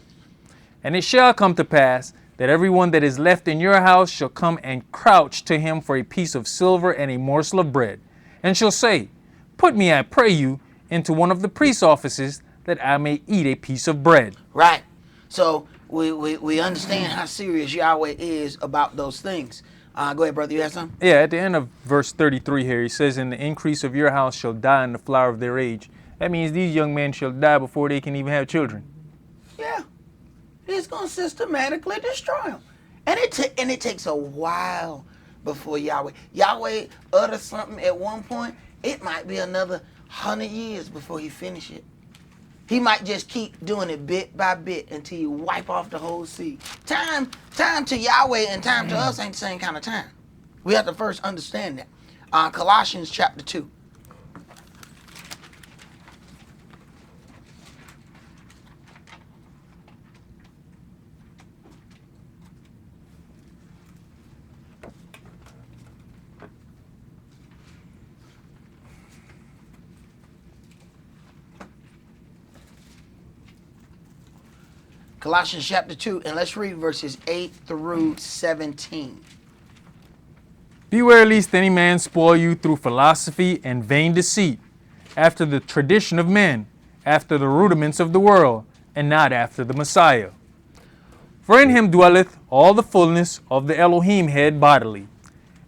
And it shall come to pass that everyone that is left in your house shall come and crouch to him for a piece of silver and a morsel of bread, and shall say, put me, I pray you, into one of the priest's offices, that I may eat a piece of bread. Right. So we understand how serious Yahweh is about those things. Go ahead, brother. You have something? Yeah, at the end of verse 33 here, he says, and the increase of your house shall die in the flower of their age. That means these young men shall die before they can even have children. Yeah. He's going to systematically destroy them. And it takes a while before Yahweh. Yahweh utters something at one point, it might be another 100 years before he finishes it. He might just keep doing it bit by bit until you wipe off the whole sea. Time to Yahweh and time to us ain't the same kind of time. We have to first understand that. Colossians chapter 2. Colossians chapter 2, and let's read verses 8 through 17. Beware lest any man spoil you through philosophy and vain deceit, after the tradition of men, after the rudiments of the world, and not after the Messiah. For in him dwelleth all the fullness of the Elohim head bodily,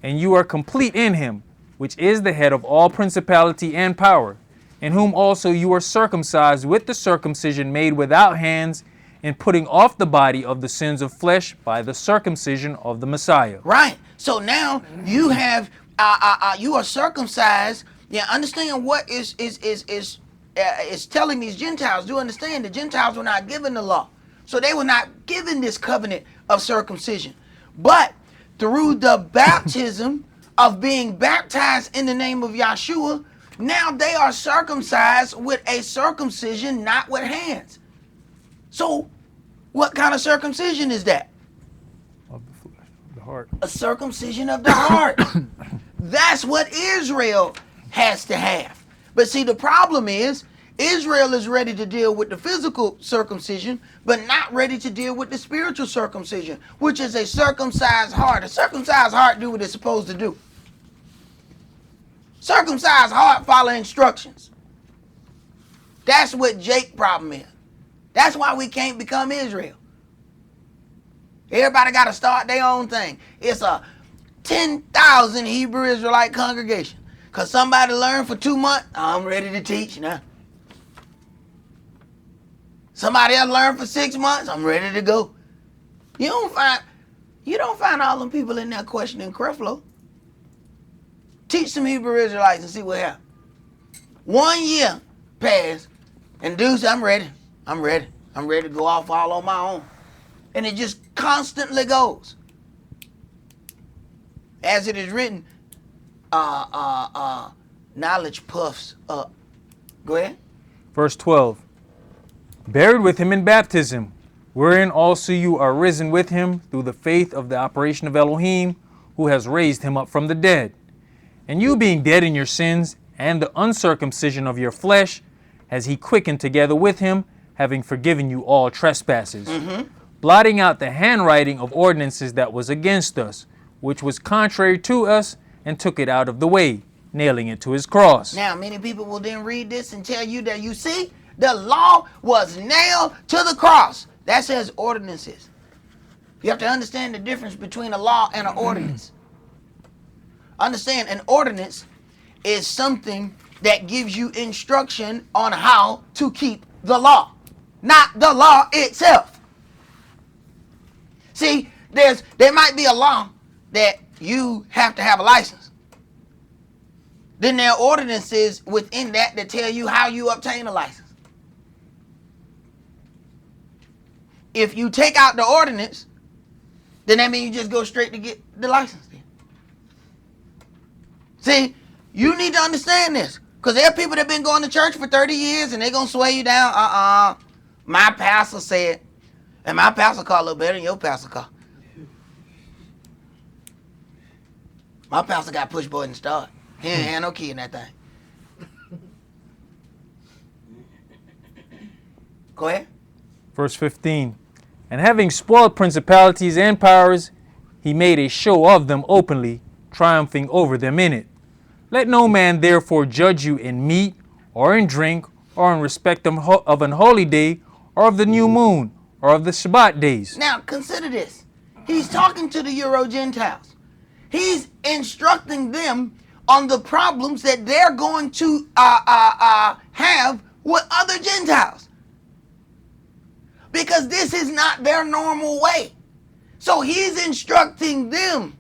and you are complete in him, which is the head of all principality and power, in whom also you are circumcised with the circumcision made without hands, in putting off the body of the sins of flesh by the circumcision of the Messiah. Right. So now you have you are circumcised. Yeah, understand what is telling these Gentiles. Do understand the Gentiles were not given the law, so they were not given this covenant of circumcision. But through the baptism of being baptized in the name of Yahshua, now they are circumcised with a circumcision not with hands. So, what kind of circumcision is that? Of the flesh, of the heart. A circumcision of the heart. That's what Israel has to have. But see, the problem is, Israel is ready to deal with the physical circumcision, but not ready to deal with the spiritual circumcision, which is a circumcised heart. A circumcised heart do what it's supposed to do. Circumcised heart follow instructions. That's what Jake's problem is. That's why we can't become Israel. Everybody got to start their own thing. It's a 10,000 Hebrew Israelite congregation. Because somebody learned for 2 months, I'm ready to teach now. Somebody else learned for 6 months, I'm ready to go. You don't find all them people in there questioning Creflo. Teach some Hebrew Israelites and see what happens. 1 year passed, and dudes, I'm ready. I'm ready to go off all on my own. And it just constantly goes. As it is written, knowledge puffs up. Go ahead. Verse 12. Buried with him in baptism, wherein also you are risen with him through the faith of the operation of Elohim, who has raised him up from the dead. And you being dead in your sins and the uncircumcision of your flesh, has he quickened together with him, having forgiven you all trespasses, blotting out the handwriting of ordinances that was against us, which was contrary to us, and took it out of the way, nailing it to his cross. Now, many people will then read this and tell you that, you see, the law was nailed to the cross. That says ordinances. You have to understand the difference between a law and an ordinance. Understand, an ordinance is something that gives you instruction on how to keep the law, not the law itself. See, there might be a law that you have to have a license. Then there are ordinances within that tell you how you obtain a license. If you take out the ordinance, then that means you just go straight to get the license then. See, you need to understand this, because there are people that have been going to church for 30 years and they're going to sway you down. My pastor said, and my pastor car a little better than your pastor car. My pastor got push button start. He ain't had no key in that thing. Go ahead. Verse 15. And having spoiled principalities and powers, he made a show of them openly, triumphing over them in it. Let no man therefore judge you in meat, or in drink, or in respect of an holy day, or of the new moon, or of the Shabbat days. Now consider this. He's talking to the Euro-Gentiles. He's instructing them on the problems that they're going to have with other Gentiles. Because this is not their normal way. So he's instructing them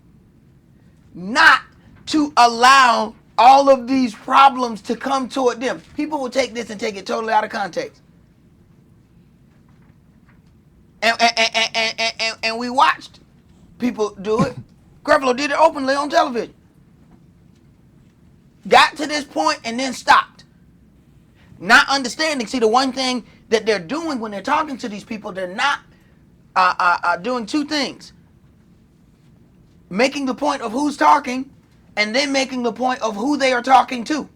not to allow all of these problems to come toward them. People will take this and take it totally out of context. And we watched people do it. Creflo did it openly on television. Got to this point and then stopped. Not understanding. See, the one thing that they're doing when they're talking to these people, they're not doing two things. Making the point of who's talking and then making the point of who they are talking to.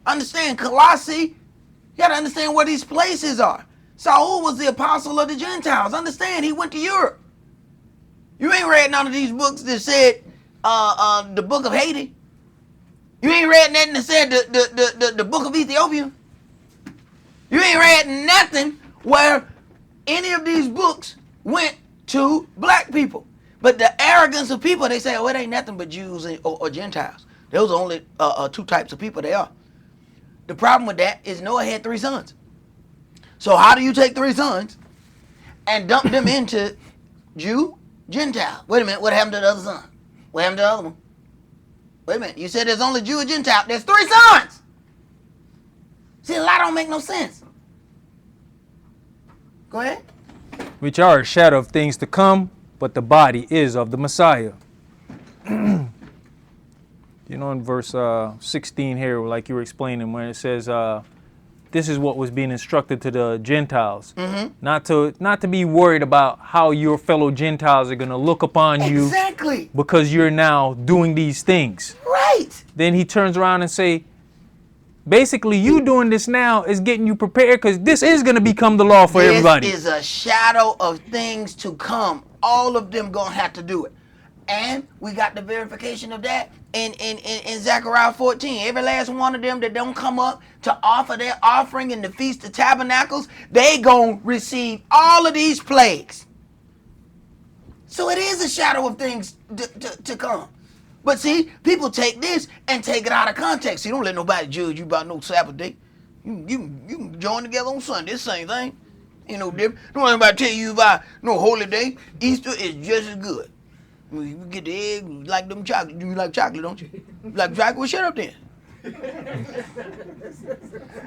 Understand, Colossae, you got to understand where these places are. Saul was the apostle of the Gentiles. Understand, he went to Europe. You ain't read none of these books that said the book of Haiti. You ain't read nothing that said the book of Ethiopia. You ain't read nothing where any of these books went to black people. But the arrogance of people, they say, oh, it ain't nothing but Jews or Gentiles. Those are only two types of people they are. The problem with that is Noah had 3 sons. So how do you take 3 sons and dump them into Jew, Gentile? Wait a minute, what happened to the other son? What happened to the other one? Wait a minute, you said there's only Jew and Gentile. There's 3 sons. See, a lot don't make no sense. Go ahead. Which are a shadow of things to come, but the body is of the Messiah. You know, in verse 16 here, like you were explaining, when it says, this is what was being instructed to the Gentiles. Mm-hmm. Not to be worried about how your fellow Gentiles are going to look upon you. Exactly. Because you're now doing these things. Right. Then he turns around and say, basically, you doing this now is getting you prepared because this is going to become the law for everybody. This is a shadow of things to come. All of them going to have to do it. And we got the verification of that in Zechariah 14. Every last one of them that don't come up to offer their offering in the Feast of Tabernacles, they going to receive all of these plagues. So it is a shadow of things to come. But see, people take this and take it out of context. You don't let nobody judge you about no Sabbath day. You can join together on Sunday. It's the same thing. Ain't no different. Don't let anybody tell you about no holy day. Easter is just as good. You get the egg, you like them chocolate. You like chocolate, don't you? You like chocolate? Well, shut up then.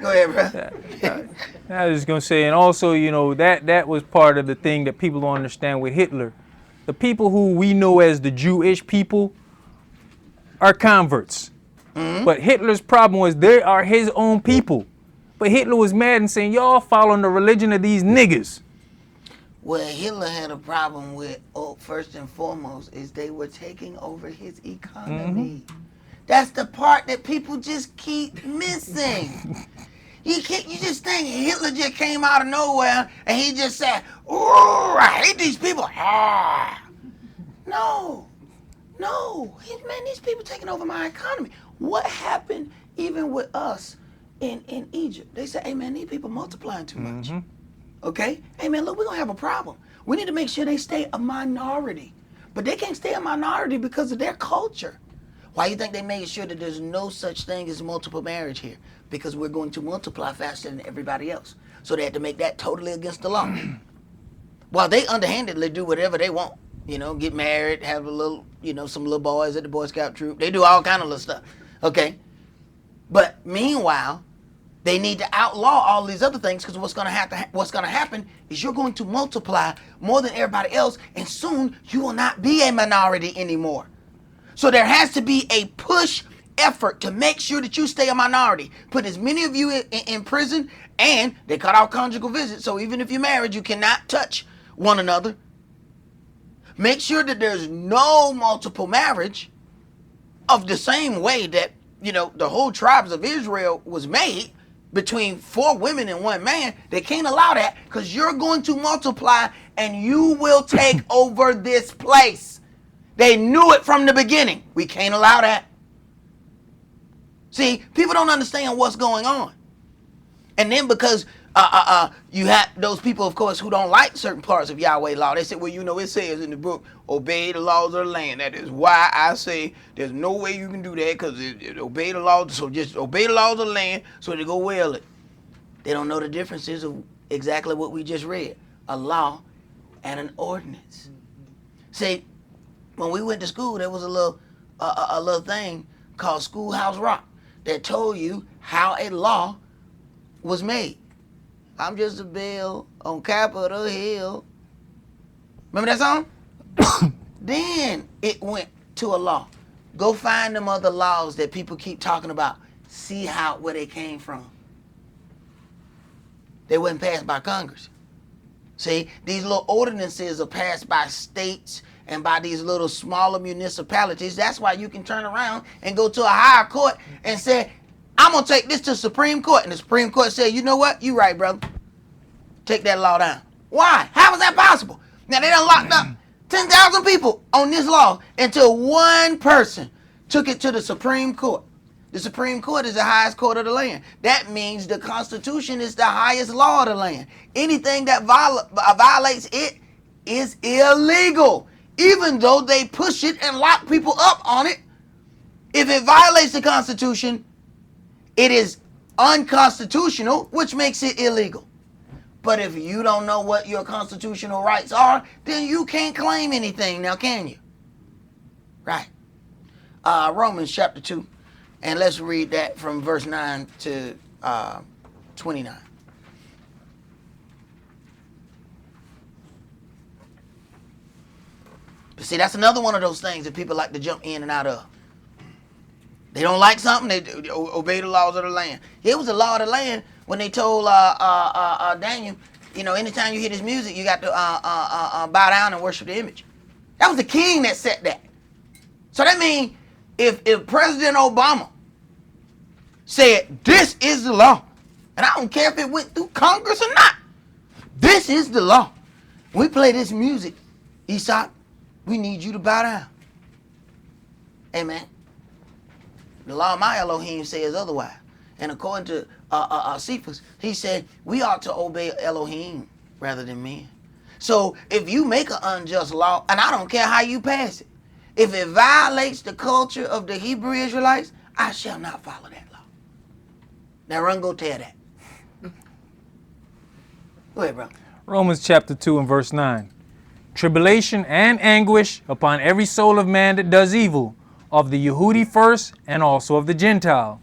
Go ahead, bro. I was just going to say, and also, you know, that was part of the thing that people don't understand with Hitler. The people who we know as the Jewish people are converts. Mm-hmm. But Hitler's problem was they are his own people. But Hitler was mad and saying, y'all following the religion of these niggas. Well, Hitler had a problem with, first and foremost, is they were taking over his economy. Mm-hmm. That's the part that people just keep missing. You just think Hitler just came out of nowhere and he just said, "Oh, I hate these people." No. Man, these people taking over my economy. What happened even with us in Egypt? They said, hey, man, these people multiplying too much. Mm-hmm. Okay? Hey, man, look, we're going to have a problem. We need to make sure they stay a minority. But they can't stay a minority because of their culture. Why do you think they made sure that there's no such thing as multiple marriage here? Because we're going to multiply faster than everybody else. So they had to make that totally against the law. While they underhandedly do whatever they want. You know, get married, have a little, some little boys at the Boy Scout troop. They do all kind of little stuff. Okay? But meanwhile, they need to outlaw all these other things because what's going to happen is you're going to multiply more than everybody else, and soon you will not be a minority anymore. So there has to be a push effort to make sure that you stay a minority. Put as many of you in prison, and they cut out conjugal visits. So even if you're married, you cannot touch one another. Make sure that there's no multiple marriage of the same way that, the whole tribes of Israel was made between 4 women and 1 man. They can't allow that because you're going to multiply and you will take over this place. They knew it from the beginning. We can't allow that. See, people don't understand what's going on. And then because you have those people, of course, who don't like certain parts of Yahweh law. They say, well, it says in the book, obey the laws of the land. That is why I say there's no way you can do that because obey the laws. So just obey the laws of the land so they go well it. They don't know the differences of exactly what we just read. A law and an ordinance. See, When we went to school, there was a little thing called Schoolhouse Rock that told you how a law was made. I'm just a bill on Capitol Hill. Remember that song? Then it went to a law. Go find them other laws that people keep talking about. See where they came from. They weren't passed by Congress. See, these little ordinances are passed by states and by these little smaller municipalities. That's why you can turn around and go to a higher court and say, I'm going to take this to Supreme Court. And the Supreme Court said, you know what? You right, brother. Take that law down. Why? How is that possible? Now, they done locked up 10,000 people on this law until one person took it to the Supreme Court. The Supreme Court is the highest court of the land. That means the Constitution is the highest law of the land. Anything that violates it is illegal. Even though they push it and lock people up on it, if it violates the Constitution, it is unconstitutional, which makes it illegal. But if you don't know what your constitutional rights are, then you can't claim anything now, can you? Right. Romans chapter 2. And let's read that from verse 9 to 29. But see, that's another one of those things that people like to jump in and out of. They don't like something, they obey the laws of the land. It was the law of the land when they told Daniel, you know, anytime you hear this music, you got to bow down and worship the image. That was the king that said that. So that means if President Obama said, this is the law, and I don't care if it went through Congress or not, this is the law. We play this music, Esau, we need you to bow down. Amen. The law of my Elohim says otherwise. And according to Cephas, he said, we ought to obey Elohim rather than men. So if you make an unjust law, and I don't care how you pass it, if it violates the culture of the Hebrew Israelites, I shall not follow that law. Now run, go tell that. Go ahead, bro. Romans chapter 2 and verse 9. Tribulation and anguish upon every soul of man that does evil, of the Yehudi first, and also of the Gentile.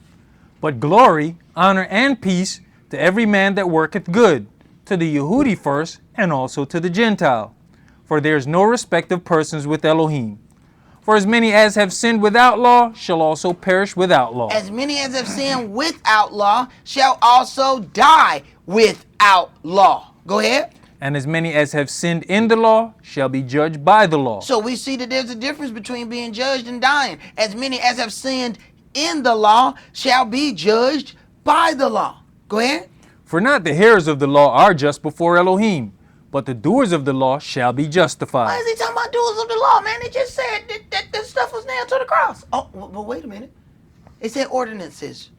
But glory, honor, and peace to every man that worketh good, to the Yehudi first, and also to the Gentile. For there is no respect of persons with Elohim. For as many as have sinned without law shall also perish without law. As many as have sinned without law shall also die without law. Go ahead. And as many as have sinned in the law shall be judged by the law. So we see that there's a difference between being judged and dying. As many as have sinned in the law shall be judged by the law. Go ahead. For not the hearers of the law are just before Elohim, but the doers of the law shall be justified. Why is he talking about doers of the law, man? It just said that this stuff was nailed to the cross. Oh, but wait a minute. It said ordinances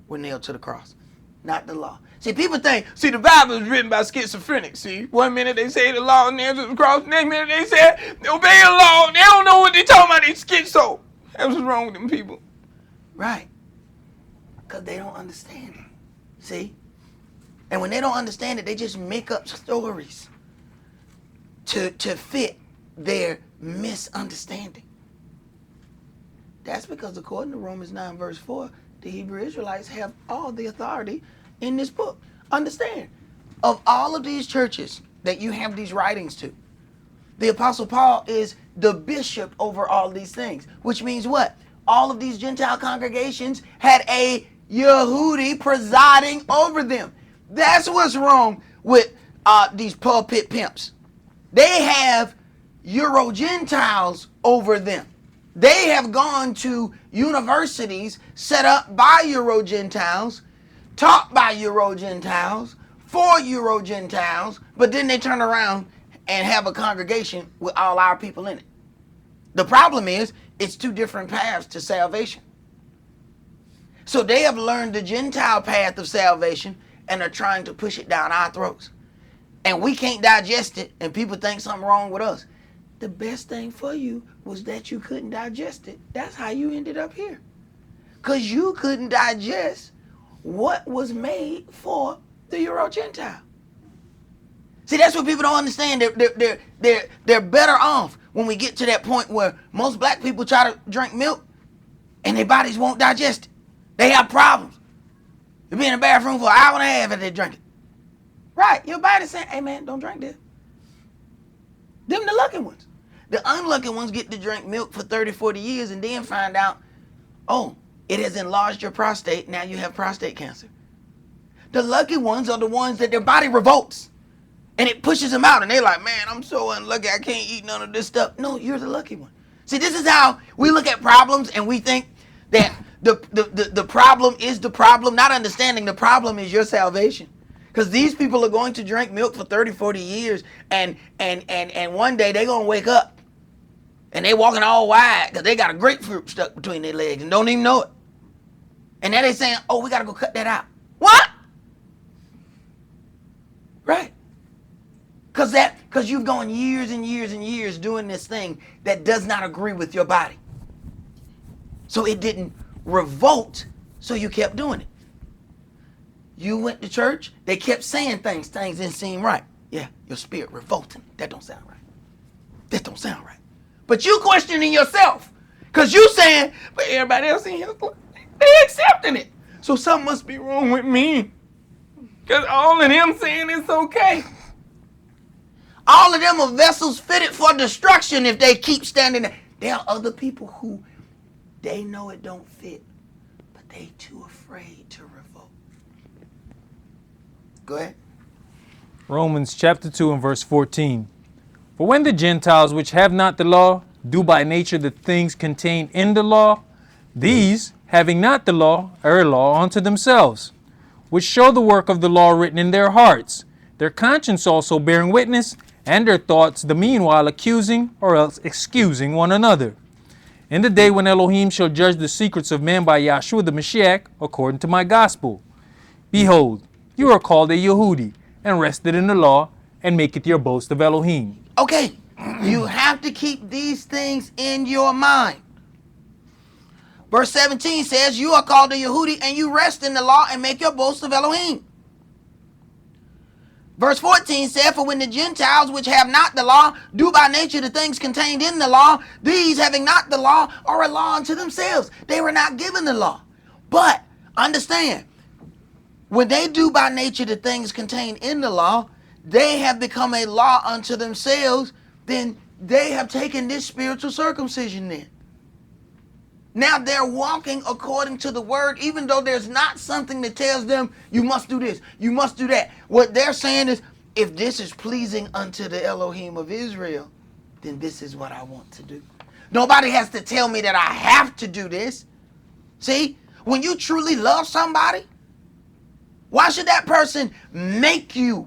were nailed to the cross, not the law. See, people think, the Bible is written by schizophrenics. See, one minute they say the law is nailed to the cross, next minute they say obey the law. They don't know what they're talking about. They schizo. That's what's wrong with them people. Right. Because they don't understand it. See? And when they don't understand it, they just make up stories to fit their misunderstanding. That's because according to Romans 9 verse 4, the Hebrew Israelites have all the authority in this book. Understand, of all of these churches that you have these writings to, the Apostle Paul is the bishop over all these things, which means what? All of these Gentile congregations had a Yehudi presiding over them. That's what's wrong with these pulpit pimps. They have Euro-Gentiles over them. They have gone to universities set up by Euro-Gentiles, taught by Euro-Gentiles, for Euro-Gentiles, but then they turn around and have a congregation with all our people in it. The problem is, it's two different paths to salvation. So they have learned the Gentile path of salvation and are trying to push it down our throats. And we can't digest it, and people think something wrong with us. The best thing for you was that you couldn't digest it. That's how you ended up here. Because you couldn't digest what was made for the Euro-Gentile. See, that's what people don't understand. They're better off when we get to that point where most black people try to drink milk and their bodies won't digest it. They have problems. They'll be in the bathroom for an hour and a half and they drink it. Right, your body's saying, hey man, don't drink this. Them the lucky ones. The unlucky ones get to drink milk for 30, 40 years and then find out, oh, it has enlarged your prostate, now you have prostate cancer. The lucky ones are the ones that their body revolts and it pushes them out and they're like, man, I'm so unlucky, I can't eat none of this stuff. No, you're the lucky one. See, this is how we look at problems and we think that the problem is the problem, not understanding the problem is your salvation. Because these people are going to drink milk for 30, 40 years and one day they're going to wake up and they walking all wide because they got a grapefruit stuck between their legs and don't even know it. And now they saying, oh, we got to go cut that out. What? Right. Because you've gone years and years and years doing this thing that does not agree with your body. So it didn't revolt, so you kept doing it. You went to church, they kept saying things didn't seem right. Yeah, your spirit revolting. That don't sound right. That don't sound right. But you questioning yourself, because you saying, but everybody else in here, they accepting it. So something must be wrong with me, because all of them saying it's okay. All of them are vessels fitted for destruction if they keep standing there. There are other people who, they know it don't fit, but they too afraid to revolt. Go ahead. Romans chapter 2 and verse 14. For when the Gentiles which have not the law do by nature the things contained in the law, these, having not the law, are a law unto themselves, which show the work of the law written in their hearts, their conscience also bearing witness, and their thoughts the meanwhile accusing or else excusing one another. In the day when Elohim shall judge the secrets of men by Yahshua the Mashiach, according to my gospel. Behold, you are called a Yehudi, and rested in the law, and maketh your boast of Elohim. Okay, you have to keep these things in your mind. Verse 17 says, you are called a Yehudi, and you rest in the law, and make your boast of Elohim. Verse 14 said, for when the Gentiles which have not the law do by nature the things contained in the law, these having not the law are a law unto themselves. They were not given the law. But understand, when they do by nature the things contained in the law, they have become a law unto themselves, then they have taken this spiritual circumcision then. Now they're walking according to the word, even though there's not something that tells them, you must do this, you must do that. What they're saying is, if this is pleasing unto the Elohim of Israel, then this is what I want to do. Nobody has to tell me that I have to do this. See, when you truly love somebody, why should that person make you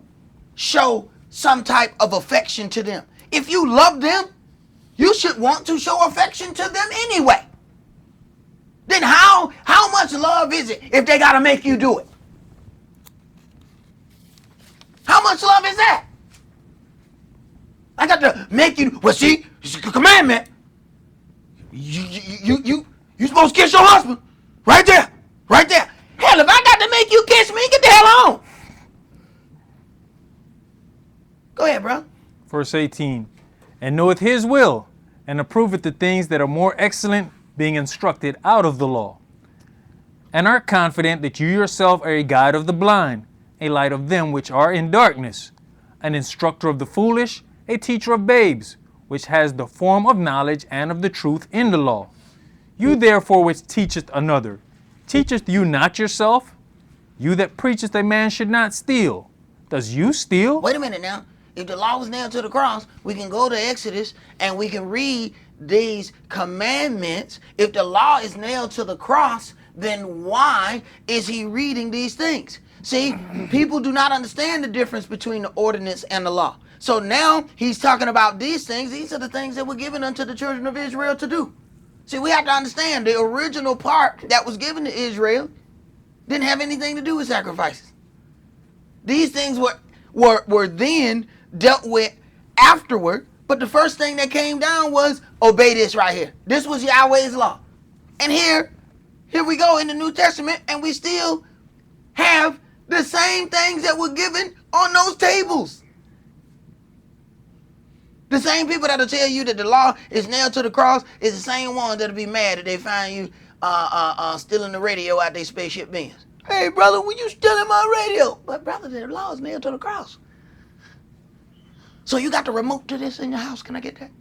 show some type of affection to them? If you love them, you should want to show affection to them anyway. Then how much love is it if they got to make you do it? How much love is that? I got to make you, well see, it's a commandment. You supposed to kiss your husband. Right there. Right there. Hell, if I got to make you kiss me, get the hell on. Go ahead, bro. Verse 18. And knoweth his will, and approveth the things that are more excellent, being instructed out of the law. And are confident that you yourself are a guide of the blind, a light of them which are in darkness, an instructor of the foolish, a teacher of babes, which has the form of knowledge and of the truth in the law. You therefore which teacheth another, teacheth you not yourself? You that preacheth a man should not steal. Does you steal? Wait a minute now. If the law was nailed to the cross, we can go to Exodus and we can read these commandments. If the law is nailed to the cross, then why is he reading these things? See, people do not understand the difference between the ordinance and the law. So now he's talking about these things. These are the things that were given unto the children of Israel to do. See, we have to understand the original part that was given to Israel didn't have anything to do with sacrifices. These things were then dealt with afterward, but the first thing that came down was obey this right here. This was Yahweh's law. And here we go in the New Testament, and we still have the same things that were given on those tables. The same people that'll tell you that the law is nailed to the cross is the same ones that'll be mad if they find you stealing the radio out their spaceship Benz. Hey, brother, when you stealing my radio? But brother, the law is nailed to the cross. So you got the remote to this in your house? Can I get that?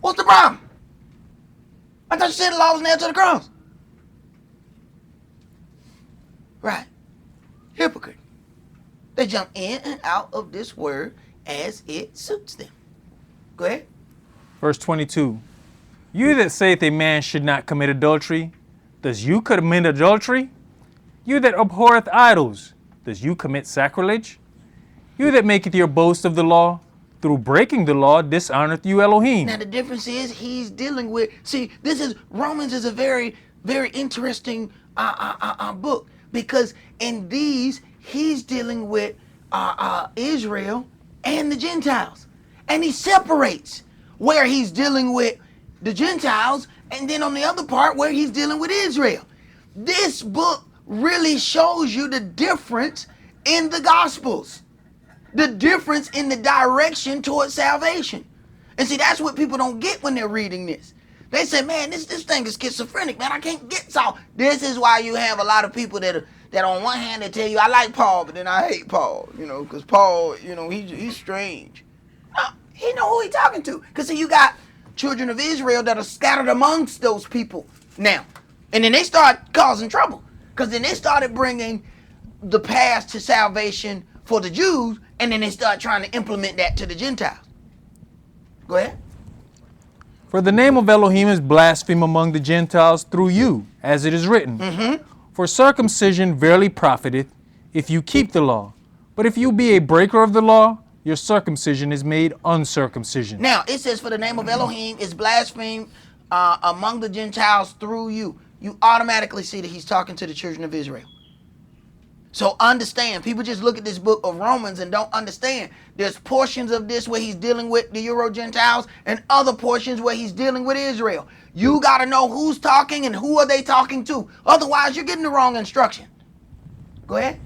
What's the problem? I thought you said the law was nailed to the cross. Right. Hypocrite. They jump in and out of this word as it suits them. Go ahead. Verse 22. You that saith a man should not commit adultery, does you commit adultery? You that abhorreth idols, does you commit sacrilege? You that maketh your boast of the law, through breaking the law dishonoreth you Elohim. Now the difference is he's dealing with, see, Romans is a very, very interesting book, because in these he's dealing with Israel and the Gentiles. And he separates where he's dealing with the Gentiles, and then on the other part where he's dealing with Israel. This book really shows you the difference in the Gospels, the difference in the direction towards salvation. And see, that's what people don't get when they're reading this. They say, man, this thing is schizophrenic, man. I can't get so. This is why you have a lot of people that on one hand they tell you, I like Paul, but then I hate Paul, because Paul, he's strange. No, he know who he's talking to. Because see, you got children of Israel that are scattered amongst those people now. And then they start causing trouble. Because then they started bringing the path to salvation for the Jews, and then they start trying to implement that to the Gentiles. Go ahead. For the name of Elohim is blasphemed among the Gentiles through you, as it is written. For circumcision verily profiteth, if you keep the law. But if you be a breaker of the law, your circumcision is made uncircumcision. Now, it says, for the name of Elohim is blasphemed among the Gentiles through you. You automatically see that he's talking to the children of Israel. So understand, people just look at this book of Romans and don't understand. There's portions of this where he's dealing with the Euro-Gentiles and other portions where he's dealing with Israel. You got to know who's talking and who are they talking to. Otherwise, you're getting the wrong instruction. Go ahead.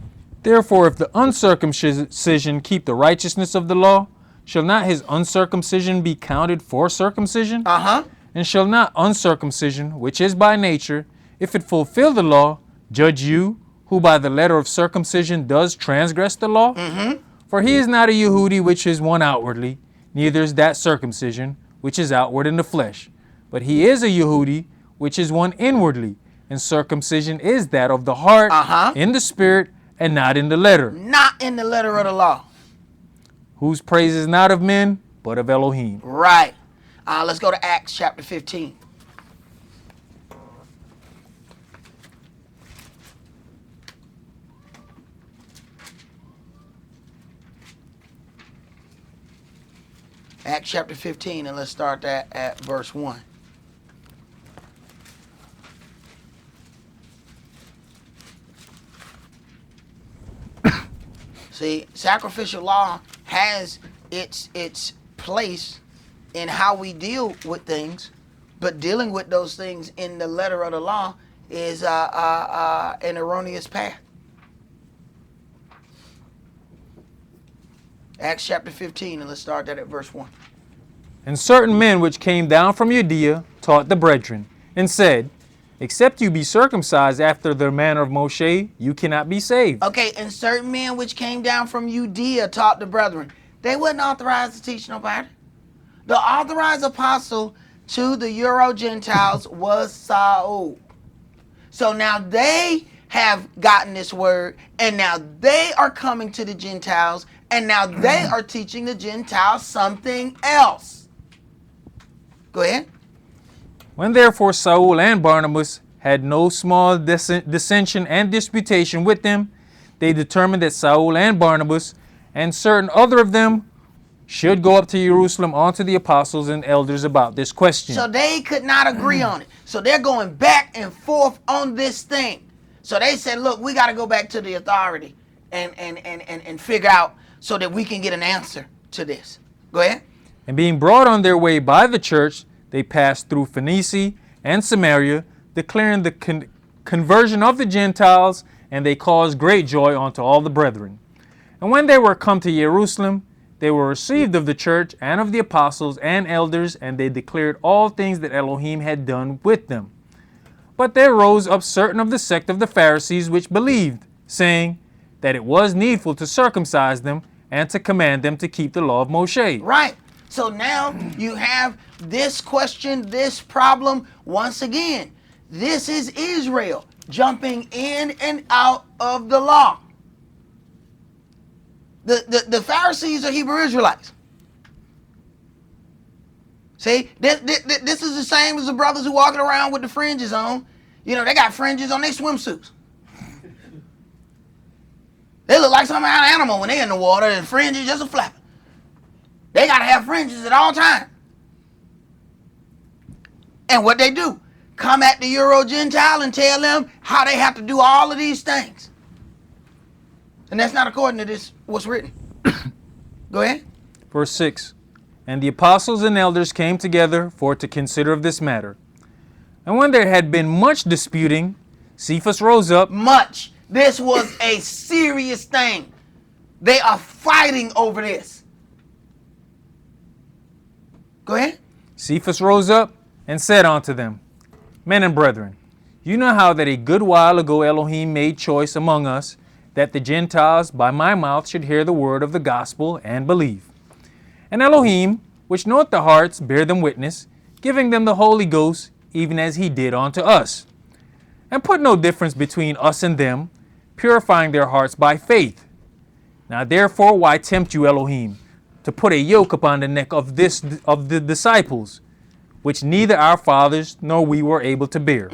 Therefore, if the uncircumcision keep the righteousness of the law, shall not his uncircumcision be counted for circumcision? And shall not uncircumcision, which is by nature, if it fulfill the law, judge you, who by the letter of circumcision does transgress the law? For he is not a Yehudi which is one outwardly, neither is that circumcision which is outward in the flesh. But he is a Yehudi which is one inwardly, and circumcision is that of the heart, in the spirit, and not in the letter. Not in the letter of the law. Whose praise is not of men, but of Elohim. Right. Let's go to Acts chapter 15. Acts chapter 15, and let's start that at verse 1. See, sacrificial law has its place in how we deal with things, but dealing with those things in the letter of the law is an erroneous path. Acts chapter 15, and let's start that at verse 1. And certain men which came down from Judea taught the brethren, and said, except you be circumcised after the manner of Moshe, you cannot be saved. Okay, and certain men which came down from Judea taught the brethren. They wasn't authorized to teach nobody. The authorized apostle to the Euro-Gentiles was Saul. So now they have gotten this word, and now they are coming to the Gentiles, and now they are teaching the Gentiles something else. Go ahead. When therefore Saul and Barnabas had no small dissension and disputation with them, they determined that Saul and Barnabas and certain other of them should go up to Jerusalem unto the apostles and elders about this question. So they could not agree on it. So they're going back and forth on this thing. So they said, look, we got to go back to the authority and figure out so that we can get an answer to this. Go ahead. And being brought on their way by the church, they passed through Phoenicia and Samaria, declaring the conversion of the Gentiles, and they caused great joy unto all the brethren. And when they were come to Jerusalem, They were received of the church and of the apostles and elders, and they declared all things that Elohim had done with them. But there rose up certain of the sect of the Pharisees which believed, saying that it was needful to circumcise them and to command them to keep the law of Moshe. Right. So now you have this question, this problem. Once again, this is Israel jumping in and out of the law. The Pharisees are Hebrew Israelites. See, this is the same as the brothers who walking around with the fringes on. You know, they got fringes on their swimsuits. They look like some kind of animal when they're in the water, and fringes just a flapping. They got to have fringes at all times. And what they do, come at the Euro-Gentile and tell them how they have to do all of these things. And that's not according to this, what's written. Go ahead. Verse 6. And the apostles and elders came together for to consider of this matter. And when there had been much disputing, Cephas rose up. Much. This was a serious thing. They are fighting over this. Go ahead. Cephas rose up and said unto them, Men and brethren, you know how that a good while ago Elohim made choice among us, that the Gentiles by my mouth should hear the word of the gospel and believe. And Elohim, which knoweth the hearts, bear them witness, giving them the Holy Ghost, even as he did unto us. And put no difference between us and them, purifying their hearts by faith. Now therefore why tempt you, Elohim, to put a yoke upon the neck of the disciples, which neither our fathers nor we were able to bear?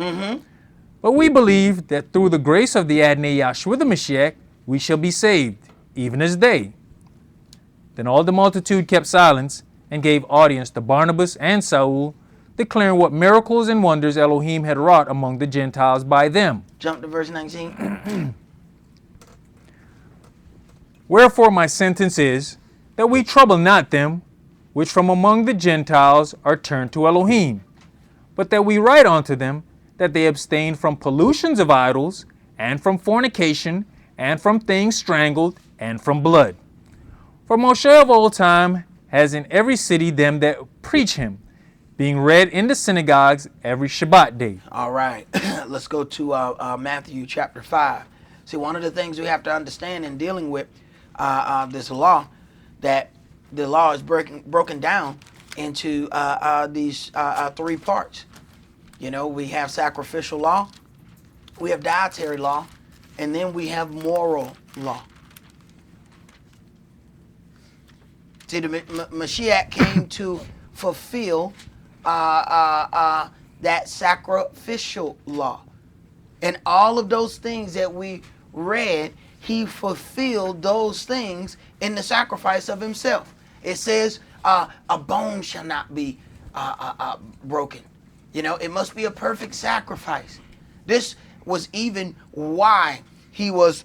But we believe that through the grace of the Adonai Yahshua the Mashiach, we shall be saved, even as they. Then all the multitude kept silence and gave audience to Barnabas and Saul, declaring what miracles and wonders Elohim had wrought among the Gentiles by them. Jump to verse 19. Wherefore my sentence is, that we trouble not them, which from among the Gentiles are turned to Elohim, but that we write unto them, that they abstain from pollutions of idols, and from fornication, and from things strangled, and from blood. For Moshe of old time has in every city them that preach him, being read in the synagogues every Shabbat day. All right. Let's go to Matthew chapter 5. See, one of the things we have to understand in dealing with this law, that the law is broken down into these three parts. You know, we have sacrificial law, we have dietary law, and then we have moral law. See, the Mashiach came to fulfill that sacrificial law. And all of those things that we read, he fulfilled those things in the sacrifice of himself. It says, a bone shall not be broken. You know, it must be a perfect sacrifice. This was even why he was,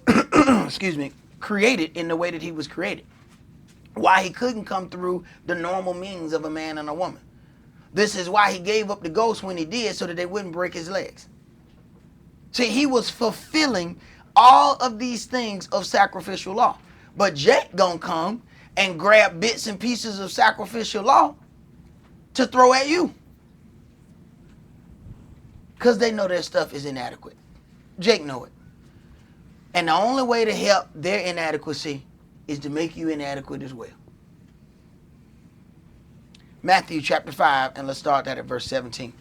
created in the way that he was created. Why he couldn't come through the normal means of a man and a woman. This is why he gave up the ghost when he did, so that they wouldn't break his legs. See, he was fulfilling all of these things of sacrificial law. But Jake gonna come and grab bits and pieces of sacrificial law to throw at you. Because they know their stuff is inadequate. Jake know it. And the only way to help their inadequacy is to make you inadequate as well. Matthew chapter 5, and let's start that at verse 17.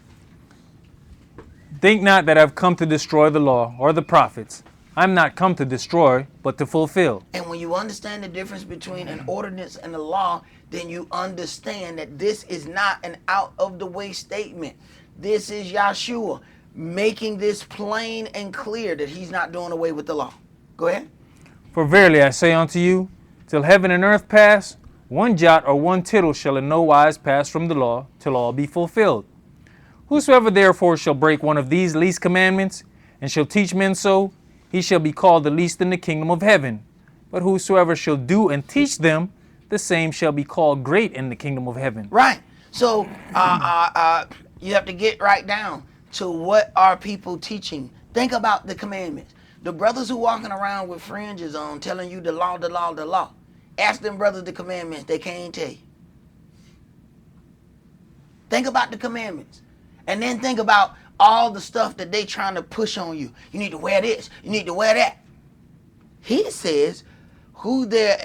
Think not that I've come to destroy the law or the prophets. I'm not come to destroy, but to fulfill. And when you understand the difference between an ordinance and a law, then you understand that this is not an out-of-the-way statement. This is Yahshua making this plain and clear that he's not doing away with the law. Go ahead. For verily I say unto you, till heaven and earth pass, one jot or one tittle shall in no wise pass from the law, till all be fulfilled. Whosoever therefore shall break one of these least commandments, and shall teach men so, he shall be called the least in the kingdom of heaven. But whosoever shall do and teach them, the same shall be called great in the kingdom of heaven. Right. So you have to get right down to what are people teaching. Think about the commandments. The brothers who walking around with fringes on telling you the law, Ask them brothers the commandments. They can't tell you. Think about the commandments. And then think about all the stuff that they trying to push on you. You need to wear this. You need to wear that. He says, who there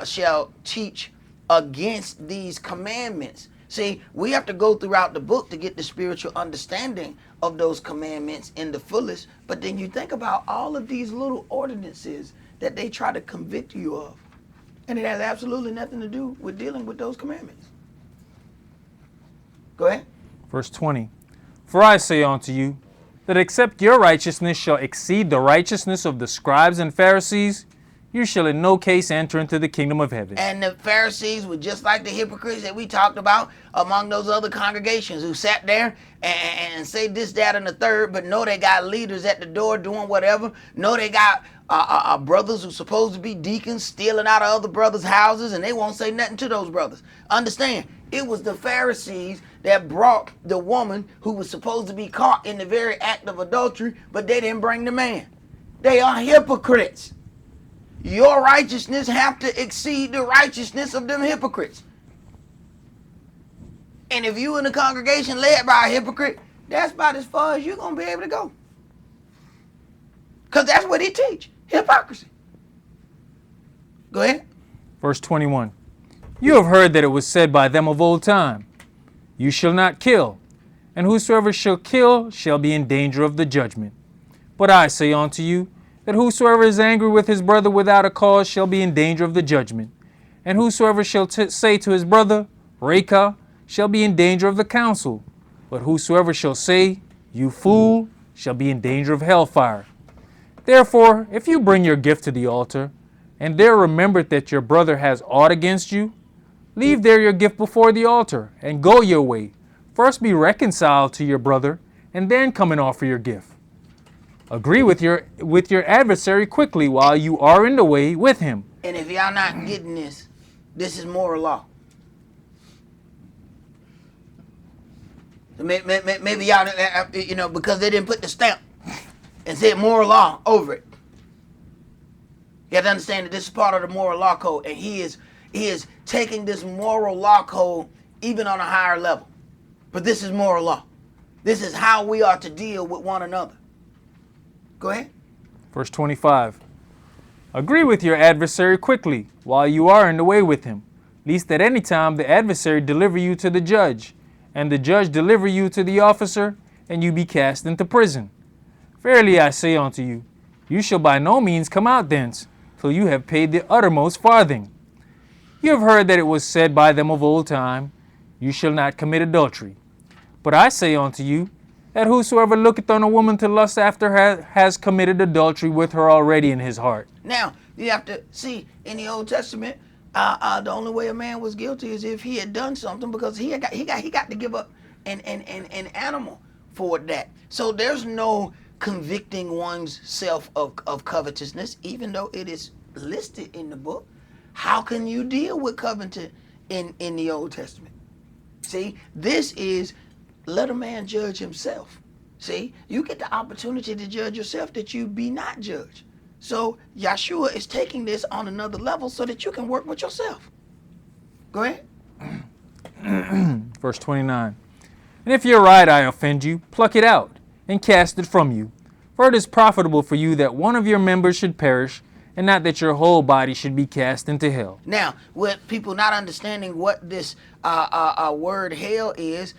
shall teach against these commandments? See, we have to go throughout the book to get the spiritual understanding of those commandments in the fullest. But then you think about all of these little ordinances that they try to convict you of. And it has absolutely nothing to do with dealing with those commandments. Go ahead. Verse 20. For I say unto you, that except your righteousness shall exceed the righteousness of the scribes and Pharisees, you shall in no case enter into the kingdom of heaven. And the Pharisees were just like the hypocrites that we talked about among those other congregations who sat there and say this, that, and the third, but know they got leaders at the door doing whatever. Know they got brothers who supposed to be deacons stealing out of other brothers' houses, and they won't say nothing to those brothers. Understand, it was the Pharisees that brought the woman who was supposed to be caught in the very act of adultery, but they didn't bring the man. They are hypocrites. Your righteousness have to exceed the righteousness of them hypocrites. And if you in a congregation led by a hypocrite, that's about as far as you're going to be able to go. Because that's what he teach. Hypocrisy. Go ahead. Verse 21. You have heard that it was said by them of old time, you shall not kill, and whosoever shall kill shall be in danger of the judgment. But I say unto you, that whosoever is angry with his brother without a cause shall be in danger of the judgment. And whosoever shall say to his brother, Reka, shall be in danger of the council. But whosoever shall say, you fool, shall be in danger of hellfire. Therefore, if you bring your gift to the altar, and there remember that your brother has aught against you, leave there your gift before the altar, and go your way. First be reconciled to your brother, and then come and offer your gift. Agree with your adversary quickly while you are in the way with him. And if y'all not getting this, this is moral law. Maybe y'all, because they didn't put the stamp and said moral law over it. You have to understand that this is part of the moral law code, and he is taking this moral law code even on a higher level. But this is moral law. This is how we are to deal with one another. Go ahead. Verse 25. Agree with your adversary quickly while you are in the way with him, lest at any time the adversary deliver you to the judge, and the judge deliver you to the officer, and you be cast into prison. Verily I say unto you, you shall by no means come out thence, till you have paid the uttermost farthing. You have heard that it was said by them of old time, you shall not commit adultery. But I say unto you, that whosoever looketh on a woman to lust after her has committed adultery with her already in his heart. Now, you have to see, in the Old Testament, the only way a man was guilty is if he had done something, because he got to give up an animal for that. So there's no convicting one's self of covetousness, even though it is listed in the book. How can you deal with coveting in the Old Testament? See, this is let a man judge himself. See, you get the opportunity to judge yourself that you be not judged. So Yeshua is taking this on another level so that you can work with yourself. Go ahead. Verse 29. And if your right eye offend you, pluck it out and cast it from you. For it is profitable for you that one of your members should perish, and not that your whole body should be cast into hell. Now, with people not understanding what this word hell is,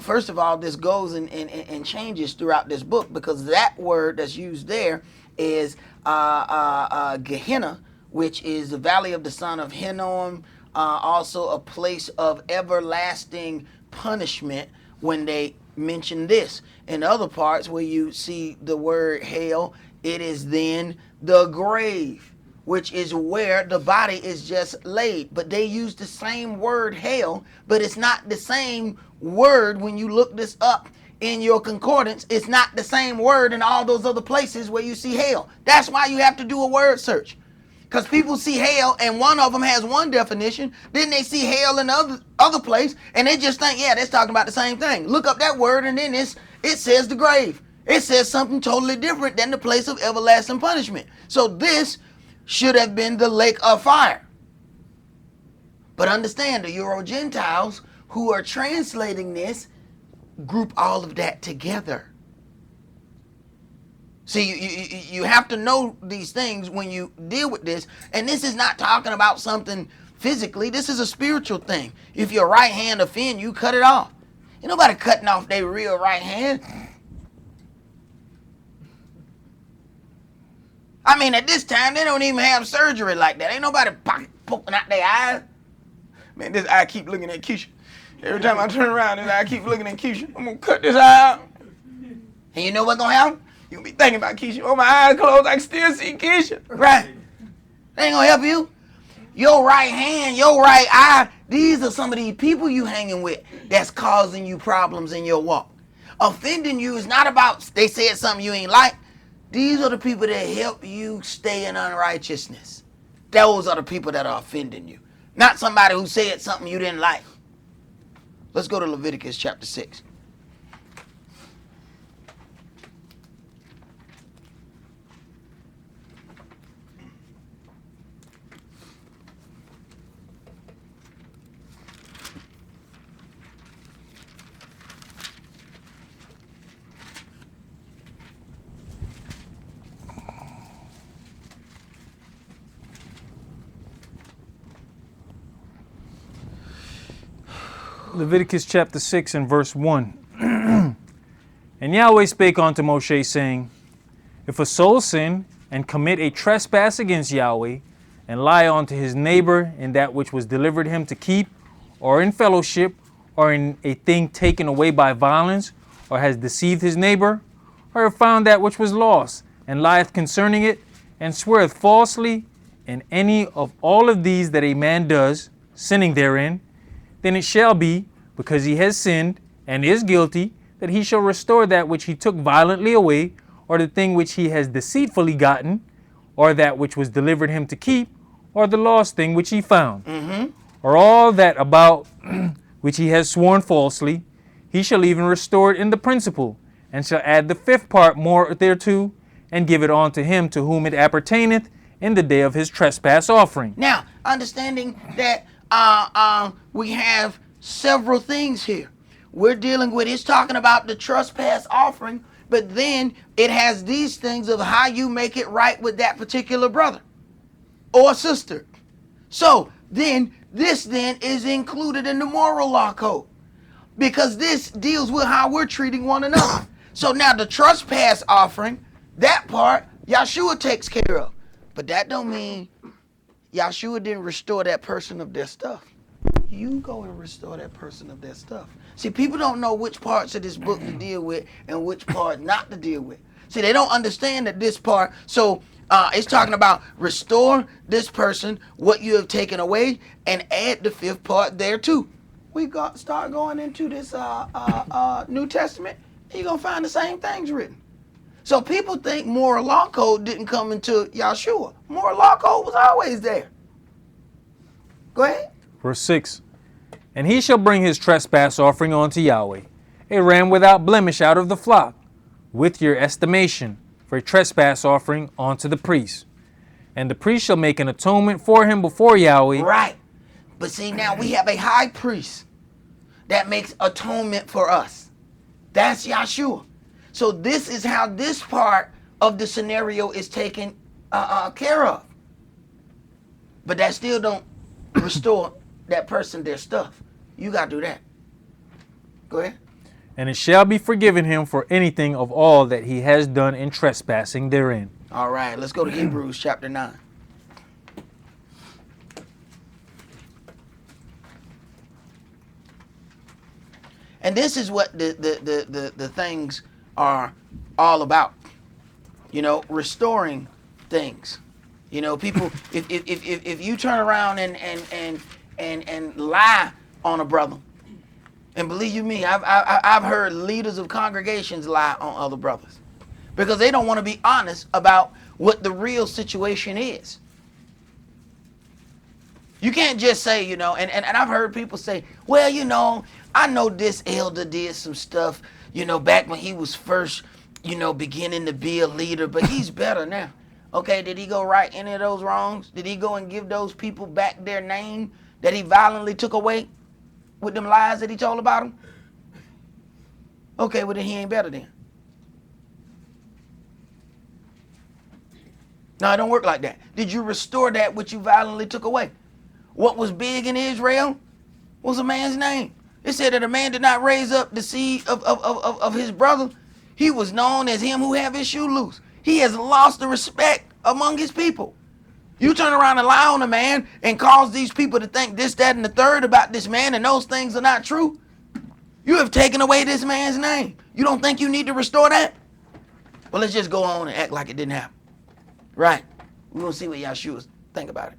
first of all, this goes and changes throughout this book, because that word that's used there is Gehenna, which is the valley of the son of Hinnom, also a place of everlasting punishment when they mention this. In other parts where you see the word hell, it is then the grave, which is where the body is just laid. But they use the same word hell, but it's not the same word when you look this up in your concordance. It's not the same word in all those other places where you see hell. That's why you have to do a word search. Because people see hell and one of them has one definition, then they see hell in other place, and they just think, yeah, that's talking about the same thing. Look up that word, and then it says the grave. It says something totally different than the place of everlasting punishment. So this should have been the lake of fire. But understand, the Euro-Gentiles who are translating this group all of that together. See, you have to know these things when you deal with this. And this is not talking about something physically. This is a spiritual thing. If your right hand offend you, cut it off. Ain't nobody cutting off their real right hand. I mean, at this time, they don't even have surgery like that. Ain't nobody poking out their eyes. Man, this eye keep looking at Keisha. Every time I turn around, this eye keep looking at Keisha. I'm going to cut this eye out. And you know what's going to happen? You'll be thinking about Keisha. Oh, my eyes closed, I can still see Keisha. Right. That ain't gonna help you. Your right hand, your right eye, these are some of these people you hanging with that's causing you problems in your walk. Offending you is not about they said something you ain't like. These are the people that help you stay in unrighteousness. Those are the people that are offending you. Not somebody who said something you didn't like. Let's go to Leviticus chapter 6. Leviticus chapter 6 and verse 1. And Yahweh spake unto Moshe, saying, if a soul sin and commit a trespass against Yahweh, and lie unto his neighbor in that which was delivered him to keep, or in fellowship, or in a thing taken away by violence, or has deceived his neighbor, or have found that which was lost, and lieth concerning it, and sweareth falsely in any of all of these that a man does, sinning therein, then it shall be, because he has sinned and is guilty, that he shall restore that which he took violently away, or the thing which he has deceitfully gotten, or that which was delivered him to keep, or the lost thing which he found, or all that about which he has sworn falsely, he shall even restore it in the principal, and shall add the fifth part more thereto, and give it unto him to whom it appertaineth in the day of his trespass offering. Now, understanding that we have several things here. We're dealing with, it's talking about the trespass offering, but then it has these things of how you make it right with that particular brother or sister. So then this then is included in the moral law code, because this deals with how we're treating one another. So now the trespass offering, that part, Yahshua takes care of. But that don't mean Yahshua didn't restore that person of their stuff. You go and restore that person of their stuff. See, people don't know which parts of this book to deal with and which part not to deal with. See, they don't understand that this part, so it's talking about restore this person what you have taken away and add the fifth part there too. We start going into this New Testament, and you're going to find the same things written. So people think moral law code didn't come into Yahshua. Moral law code was always there. Go ahead. Verse 6. And he shall bring his trespass offering unto Yahweh, a ram without blemish out of the flock, with your estimation, for a trespass offering unto the priest. And the priest shall make an atonement for him before Yahweh. Right. But see, now we have a high priest that makes atonement for us. That's Yahshua. So this is how this part of the scenario is taken care of. But that still don't restore that person their stuff. You got to do that. Go ahead. And it shall be forgiven him for anything of all that he has done in trespassing therein. All right, let's go to Hebrews chapter 9. And this is what the things are all about. You know, restoring things. You know, people, if you turn around and lie on a brother, and believe you me, I've heard leaders of congregations lie on other brothers because they don't want to be honest about what the real situation is. You can't just say, you know, and I've heard people say, well, you know, I know this elder did some stuff, you know, back when he was first, you know, beginning to be a leader, but he's better now. Okay, did he go right any of those wrongs? Did he go and give those people back their name that he violently took away with them lies that he told about him? Okay, well then he ain't better then. No, it don't work like that. Did you restore that which you violently took away? What was big in Israel was a man's name. It said that a man did not raise up the seed of his brother. He was known as him who have his shoe loose. He has lost the respect among his people. You turn around and lie on a man and cause these people to think this, that, and the third about this man, and those things are not true. You have taken away this man's name. You don't think you need to restore that? Well, let's just go on and act like it didn't happen. Right. We're going to see what Yahshua think about it.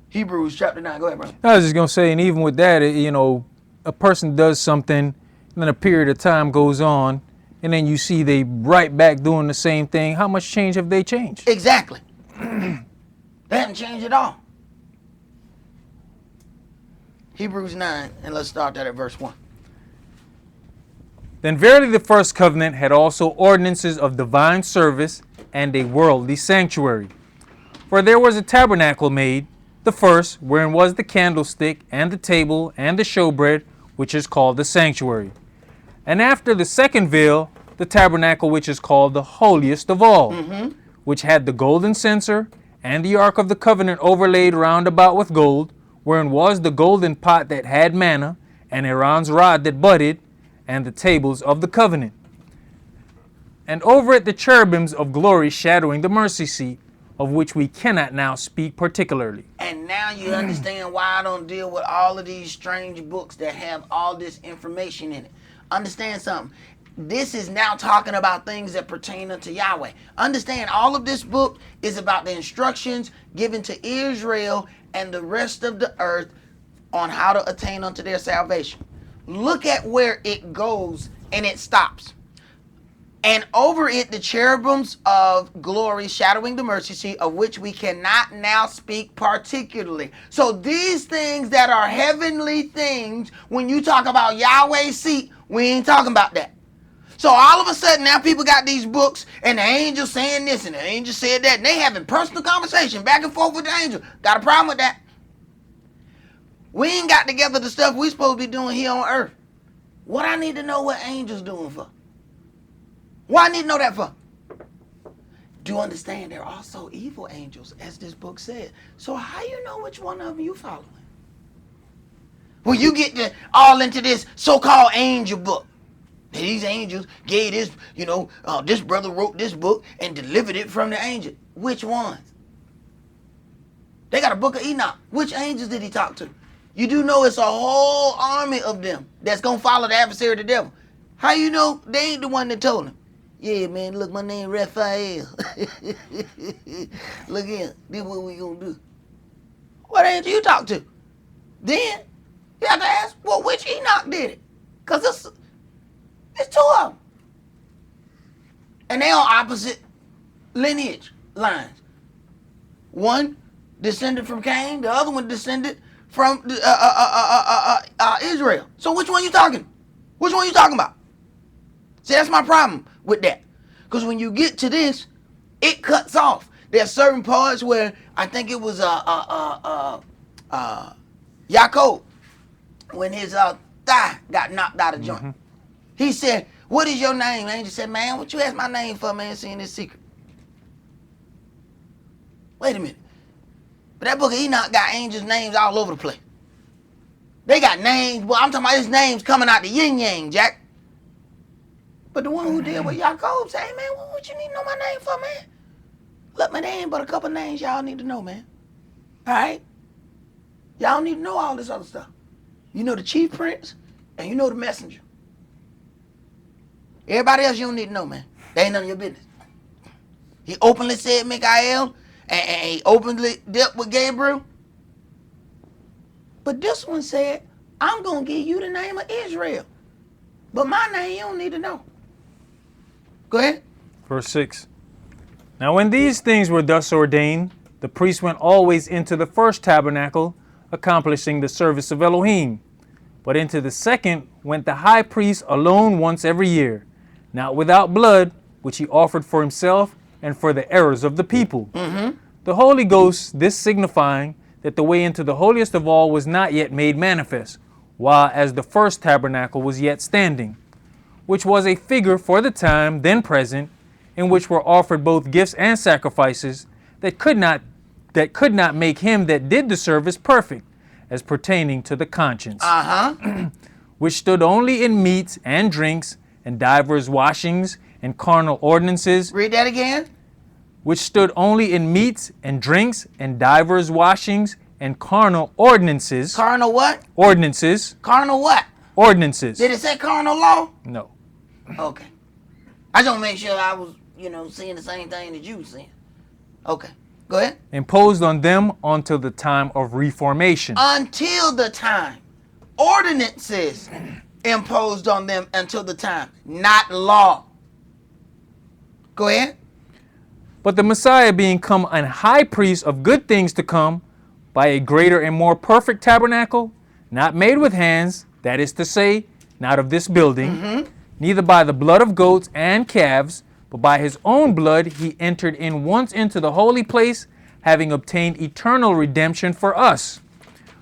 Hebrews chapter 9. Go ahead, brother. I was just going to say, and even with that, a person does something, and then a period of time goes on, and then you see they right back doing the same thing. How much change have they changed? Exactly. They haven't changed at all. Hebrews 9, and let's start that at verse 1. Then verily the first covenant had also ordinances of divine service and a worldly sanctuary. For there was a tabernacle made, the first, wherein was the candlestick, and the table, and the showbread, which is called the sanctuary. And after the second veil, the tabernacle which is called the holiest of all, which had the golden censer, and the ark of the covenant overlaid round about with gold, wherein was the golden pot that had manna, and Aaron's rod that budded, and the tables of the covenant. And over it the cherubims of glory shadowing the mercy seat, of which we cannot now speak particularly. And now you understand why I don't deal with all of these strange books that have all this information in it. Understand something. This is now talking about things that pertain unto Yahweh. Understand, all of this book is about the instructions given to Israel and the rest of the earth on how to attain unto their salvation. Look at where it goes and it stops. And over it the cherubims of glory shadowing the mercy seat, of which we cannot now speak particularly. So these things that are heavenly things, when you talk about Yahweh's seat, we ain't talking about that. So all of a sudden now people got these books and the angel saying this and the angel said that, and they having personal conversation back and forth with the angel. Got a problem with that? We ain't got together the stuff we supposed to be doing here on earth. What I need to know what angels doing for? What I need to know that for? Do understand there are also evil angels, as this book says. So how you know which one of them you following? Well, you get all into this so-called angel book. These angels gave this, this brother wrote this book and delivered it from the angel. Which ones? They got a book of Enoch. Which angels did he talk to? You do know it's a whole army of them that's going to follow the adversary of the devil. How you know they ain't the one that told him? Yeah, man, look, my name Raphael. Look here, this is what we going to do. What angel you talk to? Then you have to ask, well, which Enoch did it? Because it's two of them. And they on opposite lineage lines. One descended from Cain, the other one descended from Israel. So which one you talking? Which one you talking about? See, that's my problem with that. Because when you get to this, it cuts off. There's certain parts where I think it was Yaakov, when his thigh got knocked out of joint. He said, what is your name? Angel said, man, what you ask my name for, man, seeing this secret? Wait a minute. But that book of Enoch got angels' names all over the place. They got names. Well, I'm talking about his names coming out the yin-yang, Jack. But the one who did what Yaakov said, hey, man, what you need to know my name for, man? Look, man, there ain't but a couple names y'all need to know, man. All right? Y'all need to know all this other stuff. You know the chief prince, and you know the messenger. Everybody else you don't need to know, man. They ain't none of your business. He openly said Michael, and he openly dealt with Gabriel. But this one said, I'm going to give you the name of Israel. But my name you don't need to know. Go ahead. Verse 6. Now when these things were thus ordained, the priest went always into the first tabernacle, accomplishing the service of Elohim. But into the second went the high priest alone once every year, not without blood, which he offered for himself and for the errors of the people. The Holy Ghost, this signifying that the way into the holiest of all was not yet made manifest, while as the first tabernacle was yet standing, which was a figure for the time then present, in which were offered both gifts and sacrifices that could not make him that did the service perfect, as pertaining to the conscience, which stood only in meats and drinks and divers washings and carnal ordinances. Read that again. Which stood only in meats and drinks and divers washings and carnal ordinances. Carnal what? Ordinances. Carnal what? Ordinances. Did it say carnal law? No. Okay. I just want to make sure I was, seeing the same thing that you were seeing. Okay. Go ahead. Imposed on them until the time of reformation. Until the time. Ordinances imposed on them until the time, not law. Go ahead. But the Messiah being come an high priest of good things to come, by a greater and more perfect tabernacle, not made with hands, that is to say, not of this building, neither by the blood of goats and calves, but by his own blood he entered in once into the holy place, having obtained eternal redemption for us.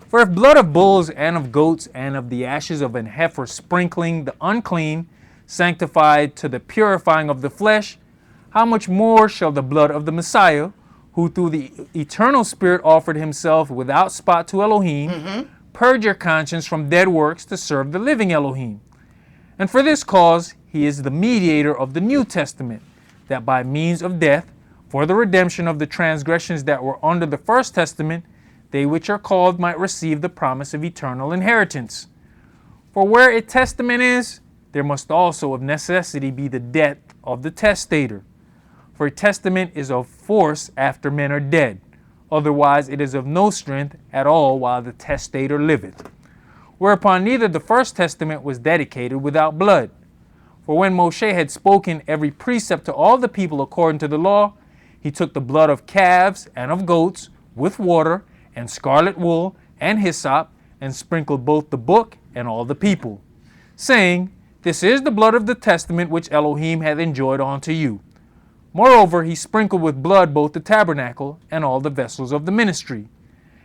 For if blood of bulls and of goats and of the ashes of an heifer sprinkling the unclean, sanctified to the purifying of the flesh, how much more shall the blood of the Messiah, who through the eternal Spirit offered himself without spot to Elohim, purge your conscience from dead works to serve the living Elohim? And for this cause he is the mediator of the New Testament, that by means of death, for the redemption of the transgressions that were under the first testament, they which are called might receive the promise of eternal inheritance. For where a testament is, there must also of necessity be the death of the testator. For a testament is of force after men are dead, otherwise it is of no strength at all while the testator liveth. Whereupon neither the first testament was dedicated without blood. For when Moshe had spoken every precept to all the people according to the law, he took the blood of calves and of goats with water and scarlet wool and hyssop, and sprinkled both the book and all the people, saying, This is the blood of the testament which Elohim hath enjoined unto you. Moreover, he sprinkled with blood both the tabernacle and all the vessels of the ministry.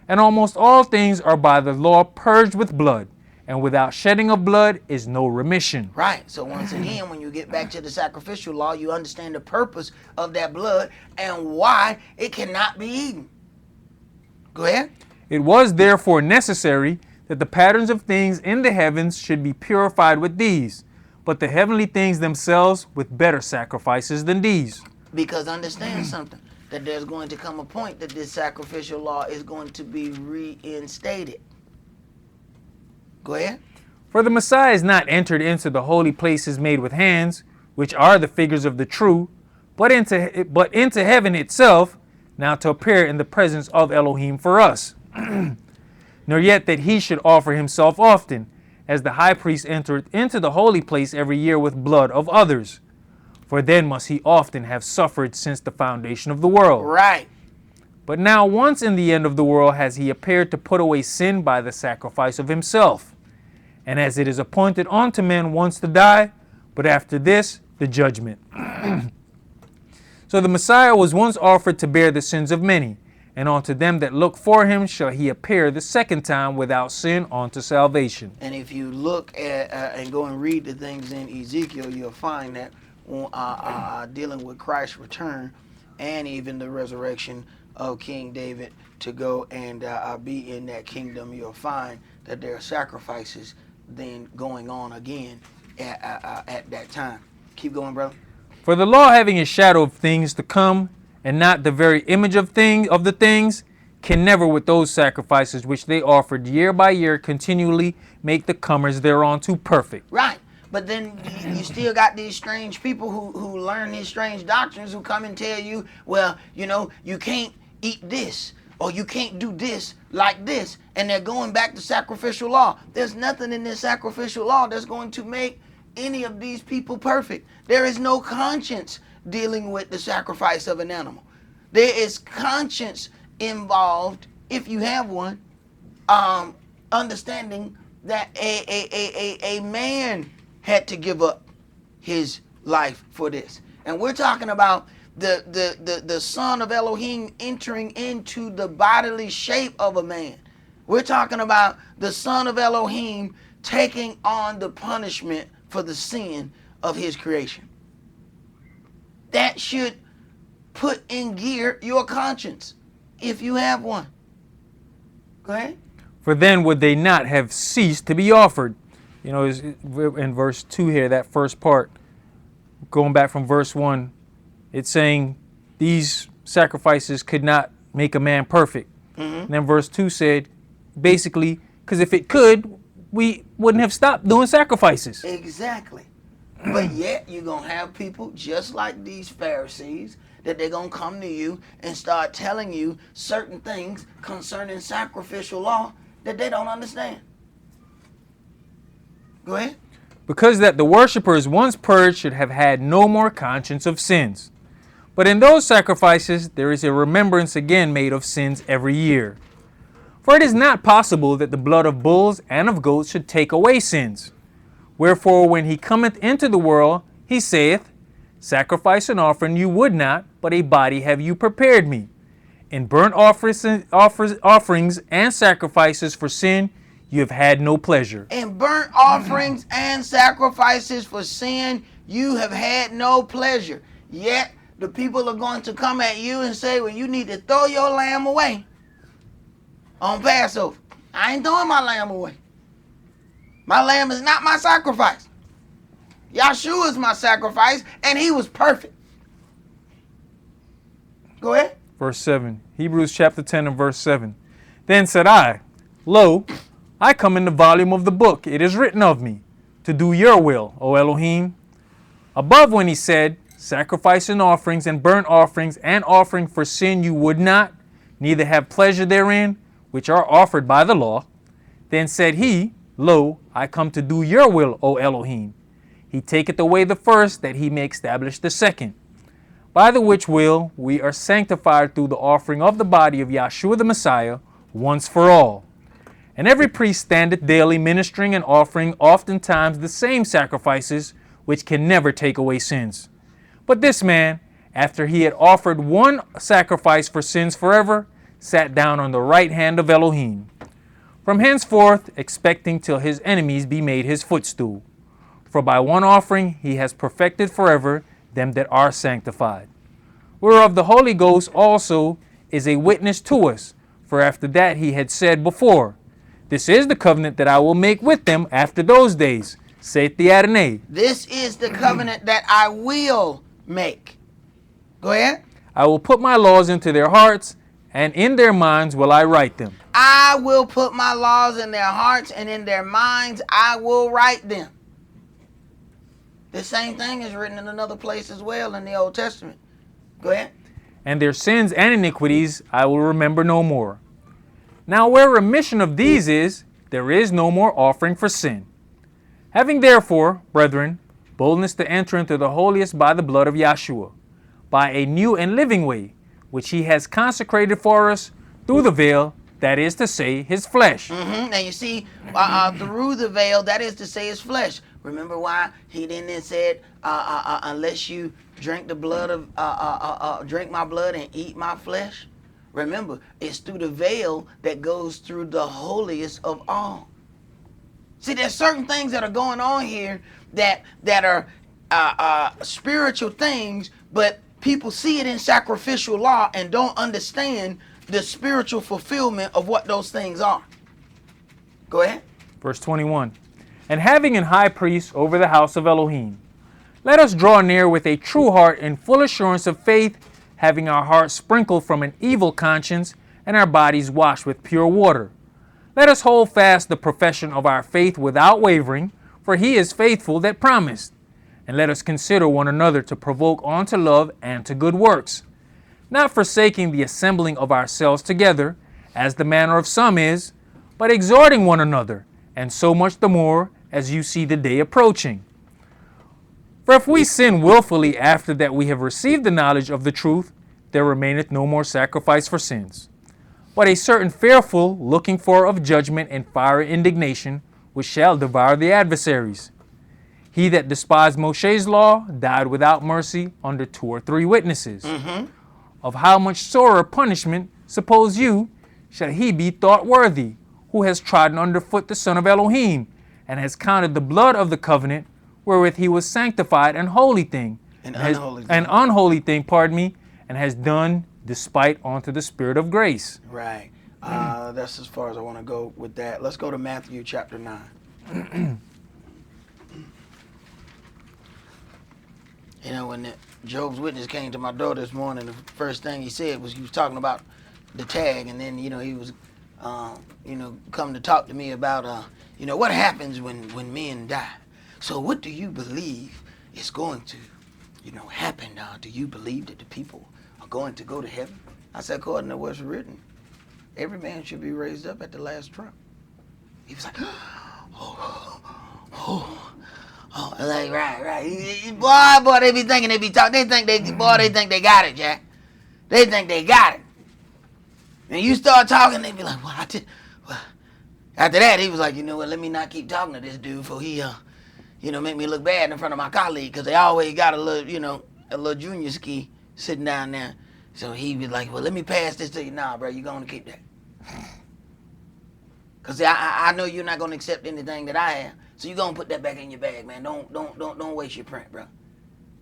And almost all things are by the law purged with blood, and without shedding of blood is no remission. Right. So once again, when you get back to the sacrificial law, you understand the purpose of that blood and why it cannot be eaten. Go ahead. It was therefore necessary that the patterns of things in the heavens should be purified with these, but the heavenly things themselves with better sacrifices than these. Because understand something, that there's going to come a point that this sacrificial law is going to be reinstated. Go ahead. For the Messiah is not entered into the holy places made with hands, which are the figures of the true, but into heaven itself, now to appear in the presence of Elohim for us. Nor yet that he should offer himself often, as the high priest entered into the holy place every year with blood of others. For then must he often have suffered since the foundation of the world. Right. But now once in the end of the world has he appeared to put away sin by the sacrifice of himself. And as it is appointed unto men once to die, but after this, the judgment. So the Messiah was once offered to bear the sins of many, and unto them that look for him shall he appear the second time without sin unto salvation. And if you look at and go and read the things in Ezekiel, you'll find that dealing with Christ's return and even the resurrection of King David to go and be in that kingdom, you'll find that there are sacrifices then going on again at that time. Keep going, brother. For the law having a shadow of things to come, and not the very image of the things, can never with those sacrifices which they offered year by year continually make the comers thereunto perfect. Right. But then you still got these strange people who learn these strange doctrines who come and tell you, well, you can't eat this or you can't do this like this. And they're going back to sacrificial law. There's nothing in this sacrificial law that's going to make any of these people perfect. There is no conscience dealing with the sacrifice of an animal. There is conscience involved, if you have one, understanding that a man had to give up his life for this. And we're talking about the son of Elohim entering into the bodily shape of a man. We're talking about the son of Elohim taking on the punishment for the sin of his creation. That should put in gear your conscience, if you have one. Go ahead. For then would they not have ceased to be offered? You know, in verse 2 here, that first part, going back from verse 1, it's saying these sacrifices could not make a man perfect. And then verse 2 said, basically, because if it could, we wouldn't have stopped doing sacrifices. Exactly. But yet you're going to have people just like these Pharisees that they're going to come to you and start telling you certain things concerning sacrificial law that they don't understand. Go ahead. Because that the worshippers once purged should have had no more conscience of sins. But in those sacrifices there is a remembrance again made of sins every year. For it is not possible that the blood of bulls and of goats should take away sins. Wherefore when he cometh into the world, he saith, Sacrifice and offering you would not, but a body have you prepared me. In burnt offerings and sacrifices for sin, you have had no pleasure. In burnt offerings and sacrifices for sin, you have had no pleasure. Yet the people are going to come at you and say, well, you need to throw your lamb away on Passover. I ain't throwing my lamb away. My lamb is not my sacrifice. Yahshua is my sacrifice, and he was perfect. Go ahead. Verse 7, Hebrews chapter 10 and verse 7. Then said I, Lo, I come in the volume of the book. It is written of me, to do your will, O Elohim. Above when he said, Sacrifice and offerings and burnt offerings and offering for sin you would not, neither have pleasure therein, which are offered by the law. Then said he, Lo, I come to do your will, O Elohim. He taketh away the first, that he may establish the second. By the which will we are sanctified through the offering of the body of Yahshua the Messiah, once for all. And every priest standeth daily ministering and offering oftentimes the same sacrifices, which can never take away sins. But this man, after he had offered one sacrifice for sins forever, sat down on the right hand of Elohim. From henceforth, expecting till his enemies be made his footstool. For by one offering he has perfected forever them that are sanctified. Whereof the Holy Ghost also is a witness to us. For after that he had said before, This is the covenant that I will make with them after those days, saith the Adonai. This is the covenant that I will make. Go ahead. I will put my laws into their hearts, and in their minds will I write them. I will put my laws in their hearts, and in their minds I will write them. The same thing is written in another place as well in the Old Testament. Go ahead. And their sins and iniquities I will remember no more. Now where remission of these is, there is no more offering for sin. Having therefore, brethren, boldness to enter into the holiest by the blood of Yahshua, by a new and living way, which he has consecrated for us through the veil, that is to say, his flesh. Now you see, through the veil, that is to say, his flesh. Remember why he then said, unless you drink the blood of, drink my blood and eat my flesh? Remember, it's through the veil that goes through the holiest of all. See, there's certain things that are going on here that are spiritual things, but people see it in sacrificial law and don't understand the spiritual fulfillment of what those things are. Go ahead. Verse 21. And having an high priest over the house of Elohim, let us draw near with a true heart in full assurance of faith, having our hearts sprinkled from an evil conscience and our bodies washed with pure water. Let us hold fast the profession of our faith without wavering, for he is faithful that promised. And let us consider one another to provoke on to love and to good works, not forsaking the assembling of ourselves together, as the manner of some is, but exhorting one another, and so much the more as you see the day approaching. For if we sin willfully after that we have received the knowledge of the truth, there remaineth no more sacrifice for sins, but a certain fearful looking for of judgment and fiery indignation, which shall devour the adversaries. He that despised Moshe's law died without mercy under 2 or 3 witnesses. Of how much sorer punishment, suppose you, shall he be thought worthy, who has trodden underfoot the Son of Elohim, and has counted the blood of the covenant, wherewith he was sanctified, an holy thing, An unholy thing, pardon me, and has done despite unto the Spirit of grace. Right. That's as far as I want to go with that. Let's go to Matthew chapter 9. You know, when Job's Witness came to my door this morning, the first thing he said was he was talking about the tag, and then, he was, come to talk to me about, what happens when men die. So what do you believe is going to, happen? Do you believe that the people are going to go to heaven? I said, according to what's written, every man should be raised up at the last trump. He was like, like, right. Boy, they be thinking they be talking. They think they got it, Jack. They think they got it. And you start talking, they be like, well, after that, he was like, let me not keep talking to this dude for he, make me look bad in front of my colleague, because they always got a little junior ski sitting down there. So he be like, well, let me pass this to you. Nah, bro, you going to keep that. Because I know you're not going to accept anything that I have. So you going to put that back in your bag, man. Don't waste your print, bro.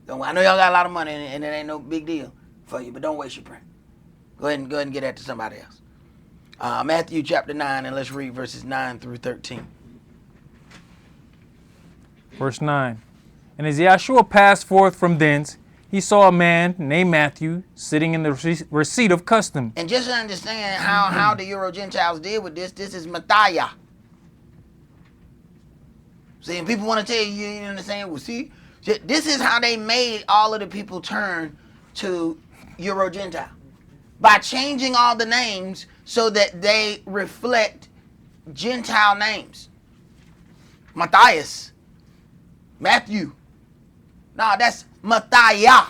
I know y'all got a lot of money and it ain't no big deal for you, but don't waste your print. Go ahead and get that to somebody else. Matthew chapter 9, and let's read verses 9 through 13. Verse 9. And as Yahshua passed forth from thence, he saw a man named Matthew sitting in the receipt of custom. And just to understand how the Euro-Gentiles deal with this is Matthias. See, and people want to tell you, you understand, well, see, this is how they made all of the people turn to Euro-Gentile. By changing all the names so that they reflect Gentile names. Matthias. Matthew. No, that's Matthias.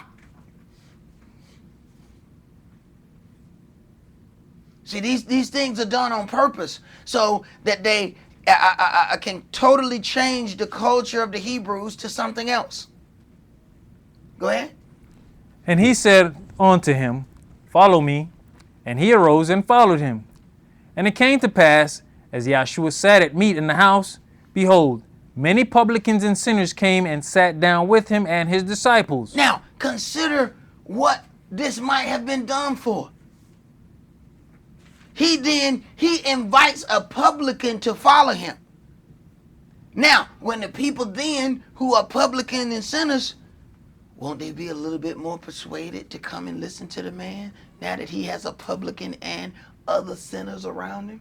See, these things are done on purpose so that they can totally change the culture of the Hebrews to something else. Go ahead. And he said unto him, Follow me. And he arose and followed him. And it came to pass, as Yahshua sat at meat in the house, behold, many publicans and sinners came and sat down with him and his disciples. Now, consider what this might have been done for. He invites a publican to follow him. Now, when the people then who are publican and sinners, won't they be a little bit more persuaded to come and listen to the man now that he has a publican and other sinners around him?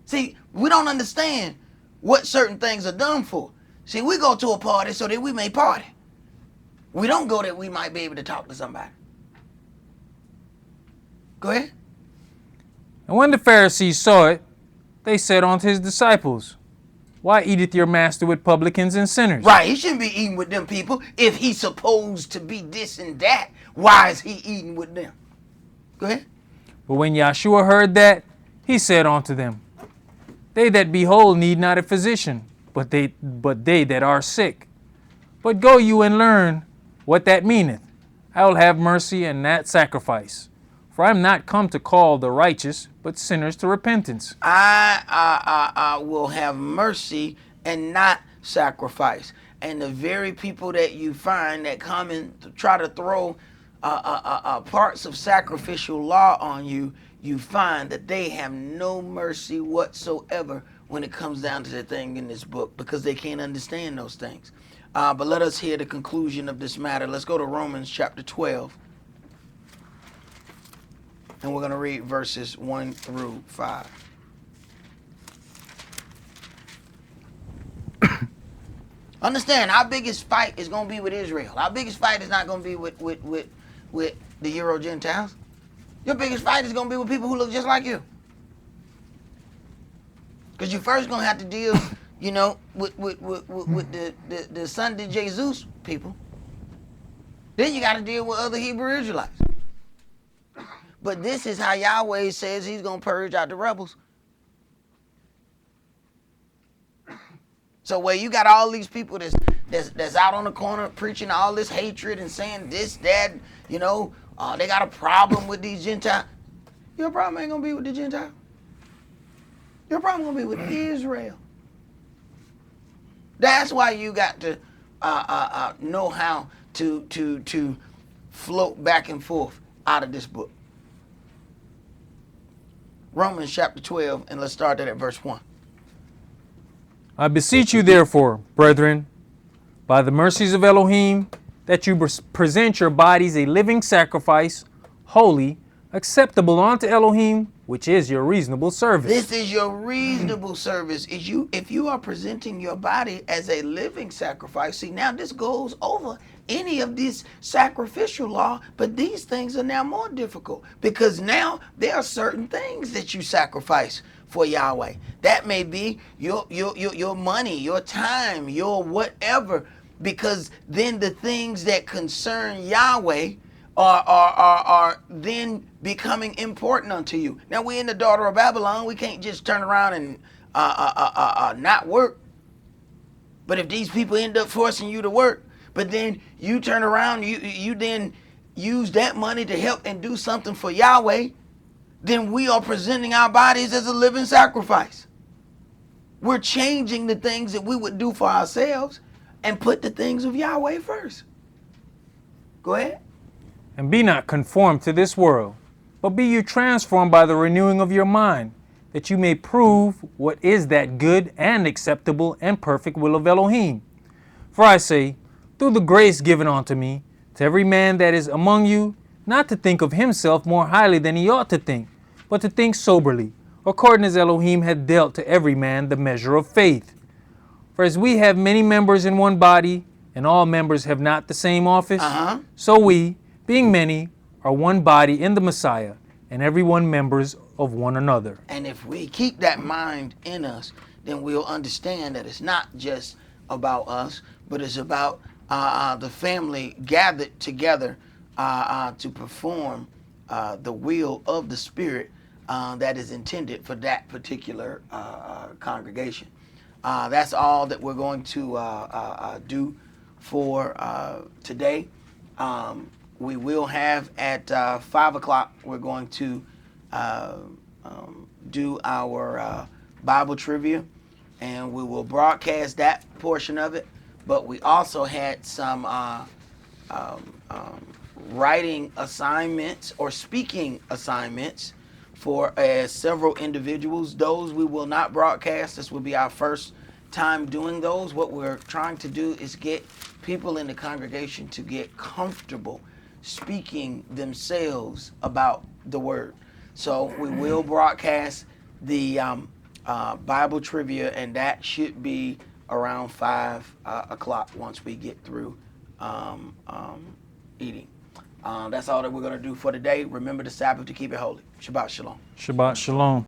See, we don't understand what certain things are done for. See, we go to a party so that we may party. We don't go that we might be able to talk to somebody. Go ahead. And when the Pharisees saw it, they said unto his disciples, Why eateth your master with publicans and sinners? Right, he shouldn't be eating with them people. If he's supposed to be this and that, why is he eating with them? Go ahead. But when Yahshua heard that, he said unto them, They that be whole need not a physician, but they that are sick. But go you and learn what that meaneth. I will have mercy and not sacrifice. For I am not come to call the righteous, but sinners to repentance. I will have mercy and not sacrifice. And the very people that you find that come and try to throw parts of sacrificial law on you, you find that they have no mercy whatsoever when it comes down to the thing in this book, because they can't understand those things. But let us hear the conclusion of this matter. Let's go to Romans chapter 12. And we're going to read verses 1 through 5. Understand, our biggest fight is going to be with Israel. Our biggest fight is not going to be with the Euro-Gentiles. Your biggest fight is going to be with people who look just like you. Because you're first going to have to deal, with the Son de Jesus people. Then you got to deal with other Hebrew Israelites. But this is how Yahweh says he's going to purge out the rebels. So where you got all these people that's out on the corner preaching all this hatred and saying this, that, they got a problem with these Gentiles. Your problem ain't gonna be with the Gentiles. Your problem gonna be with Israel. That's why you got to know how to float back and forth out of this book. Romans chapter 12, and let's start that at verse 1. I beseech you, therefore, brethren, by the mercies of Elohim, that you present your bodies a living sacrifice, holy, acceptable unto Elohim, which is your reasonable service. This is your reasonable service. If you are presenting your body as a living sacrifice, see, now this goes over any of this sacrificial law, but these things are now more difficult because now there are certain things that you sacrifice for Yahweh. That may be your money, your time, your whatever, because then the things that concern Yahweh are then becoming important unto you. Now we're in the daughter of Babylon. We can't just turn around and not work. But if these people end up forcing you to work, but then you turn around, you then use that money to help and do something for Yahweh, then we are presenting our bodies as a living sacrifice. We're changing the things that we would do for ourselves and put the things of Yahweh first. Go ahead. And be not conformed to this world, but be you transformed by the renewing of your mind, that you may prove what is that good and acceptable and perfect will of Elohim. For I say, through the grace given unto me, to every man that is among you, not to think of himself more highly than he ought to think, but to think soberly, according as Elohim hath dealt to every man the measure of faith. For as we have many members in one body, and all members have not the same office, so we, being many, are one body in the Messiah, and every one members of one another. And if we keep that mind in us, then we'll understand that it's not just about us, but it's about the family gathered together to perform the will of the Spirit that is intended for that particular congregation. That's all that we're going to do for today. We will have at 5 o'clock, we're going to do our Bible trivia, and we will broadcast that portion of it. But we also had some writing assignments or speaking assignments for several individuals. Those we will not broadcast. This will be our first time doing those. What we're trying to do is get people in the congregation to get comfortable speaking themselves about the word. So we will broadcast the Bible trivia, and that should be around 5 o'clock once we get through eating. That's all that we're going to do for today. Remember the Sabbath to keep it holy. Shabbat shalom. Shabbat shalom.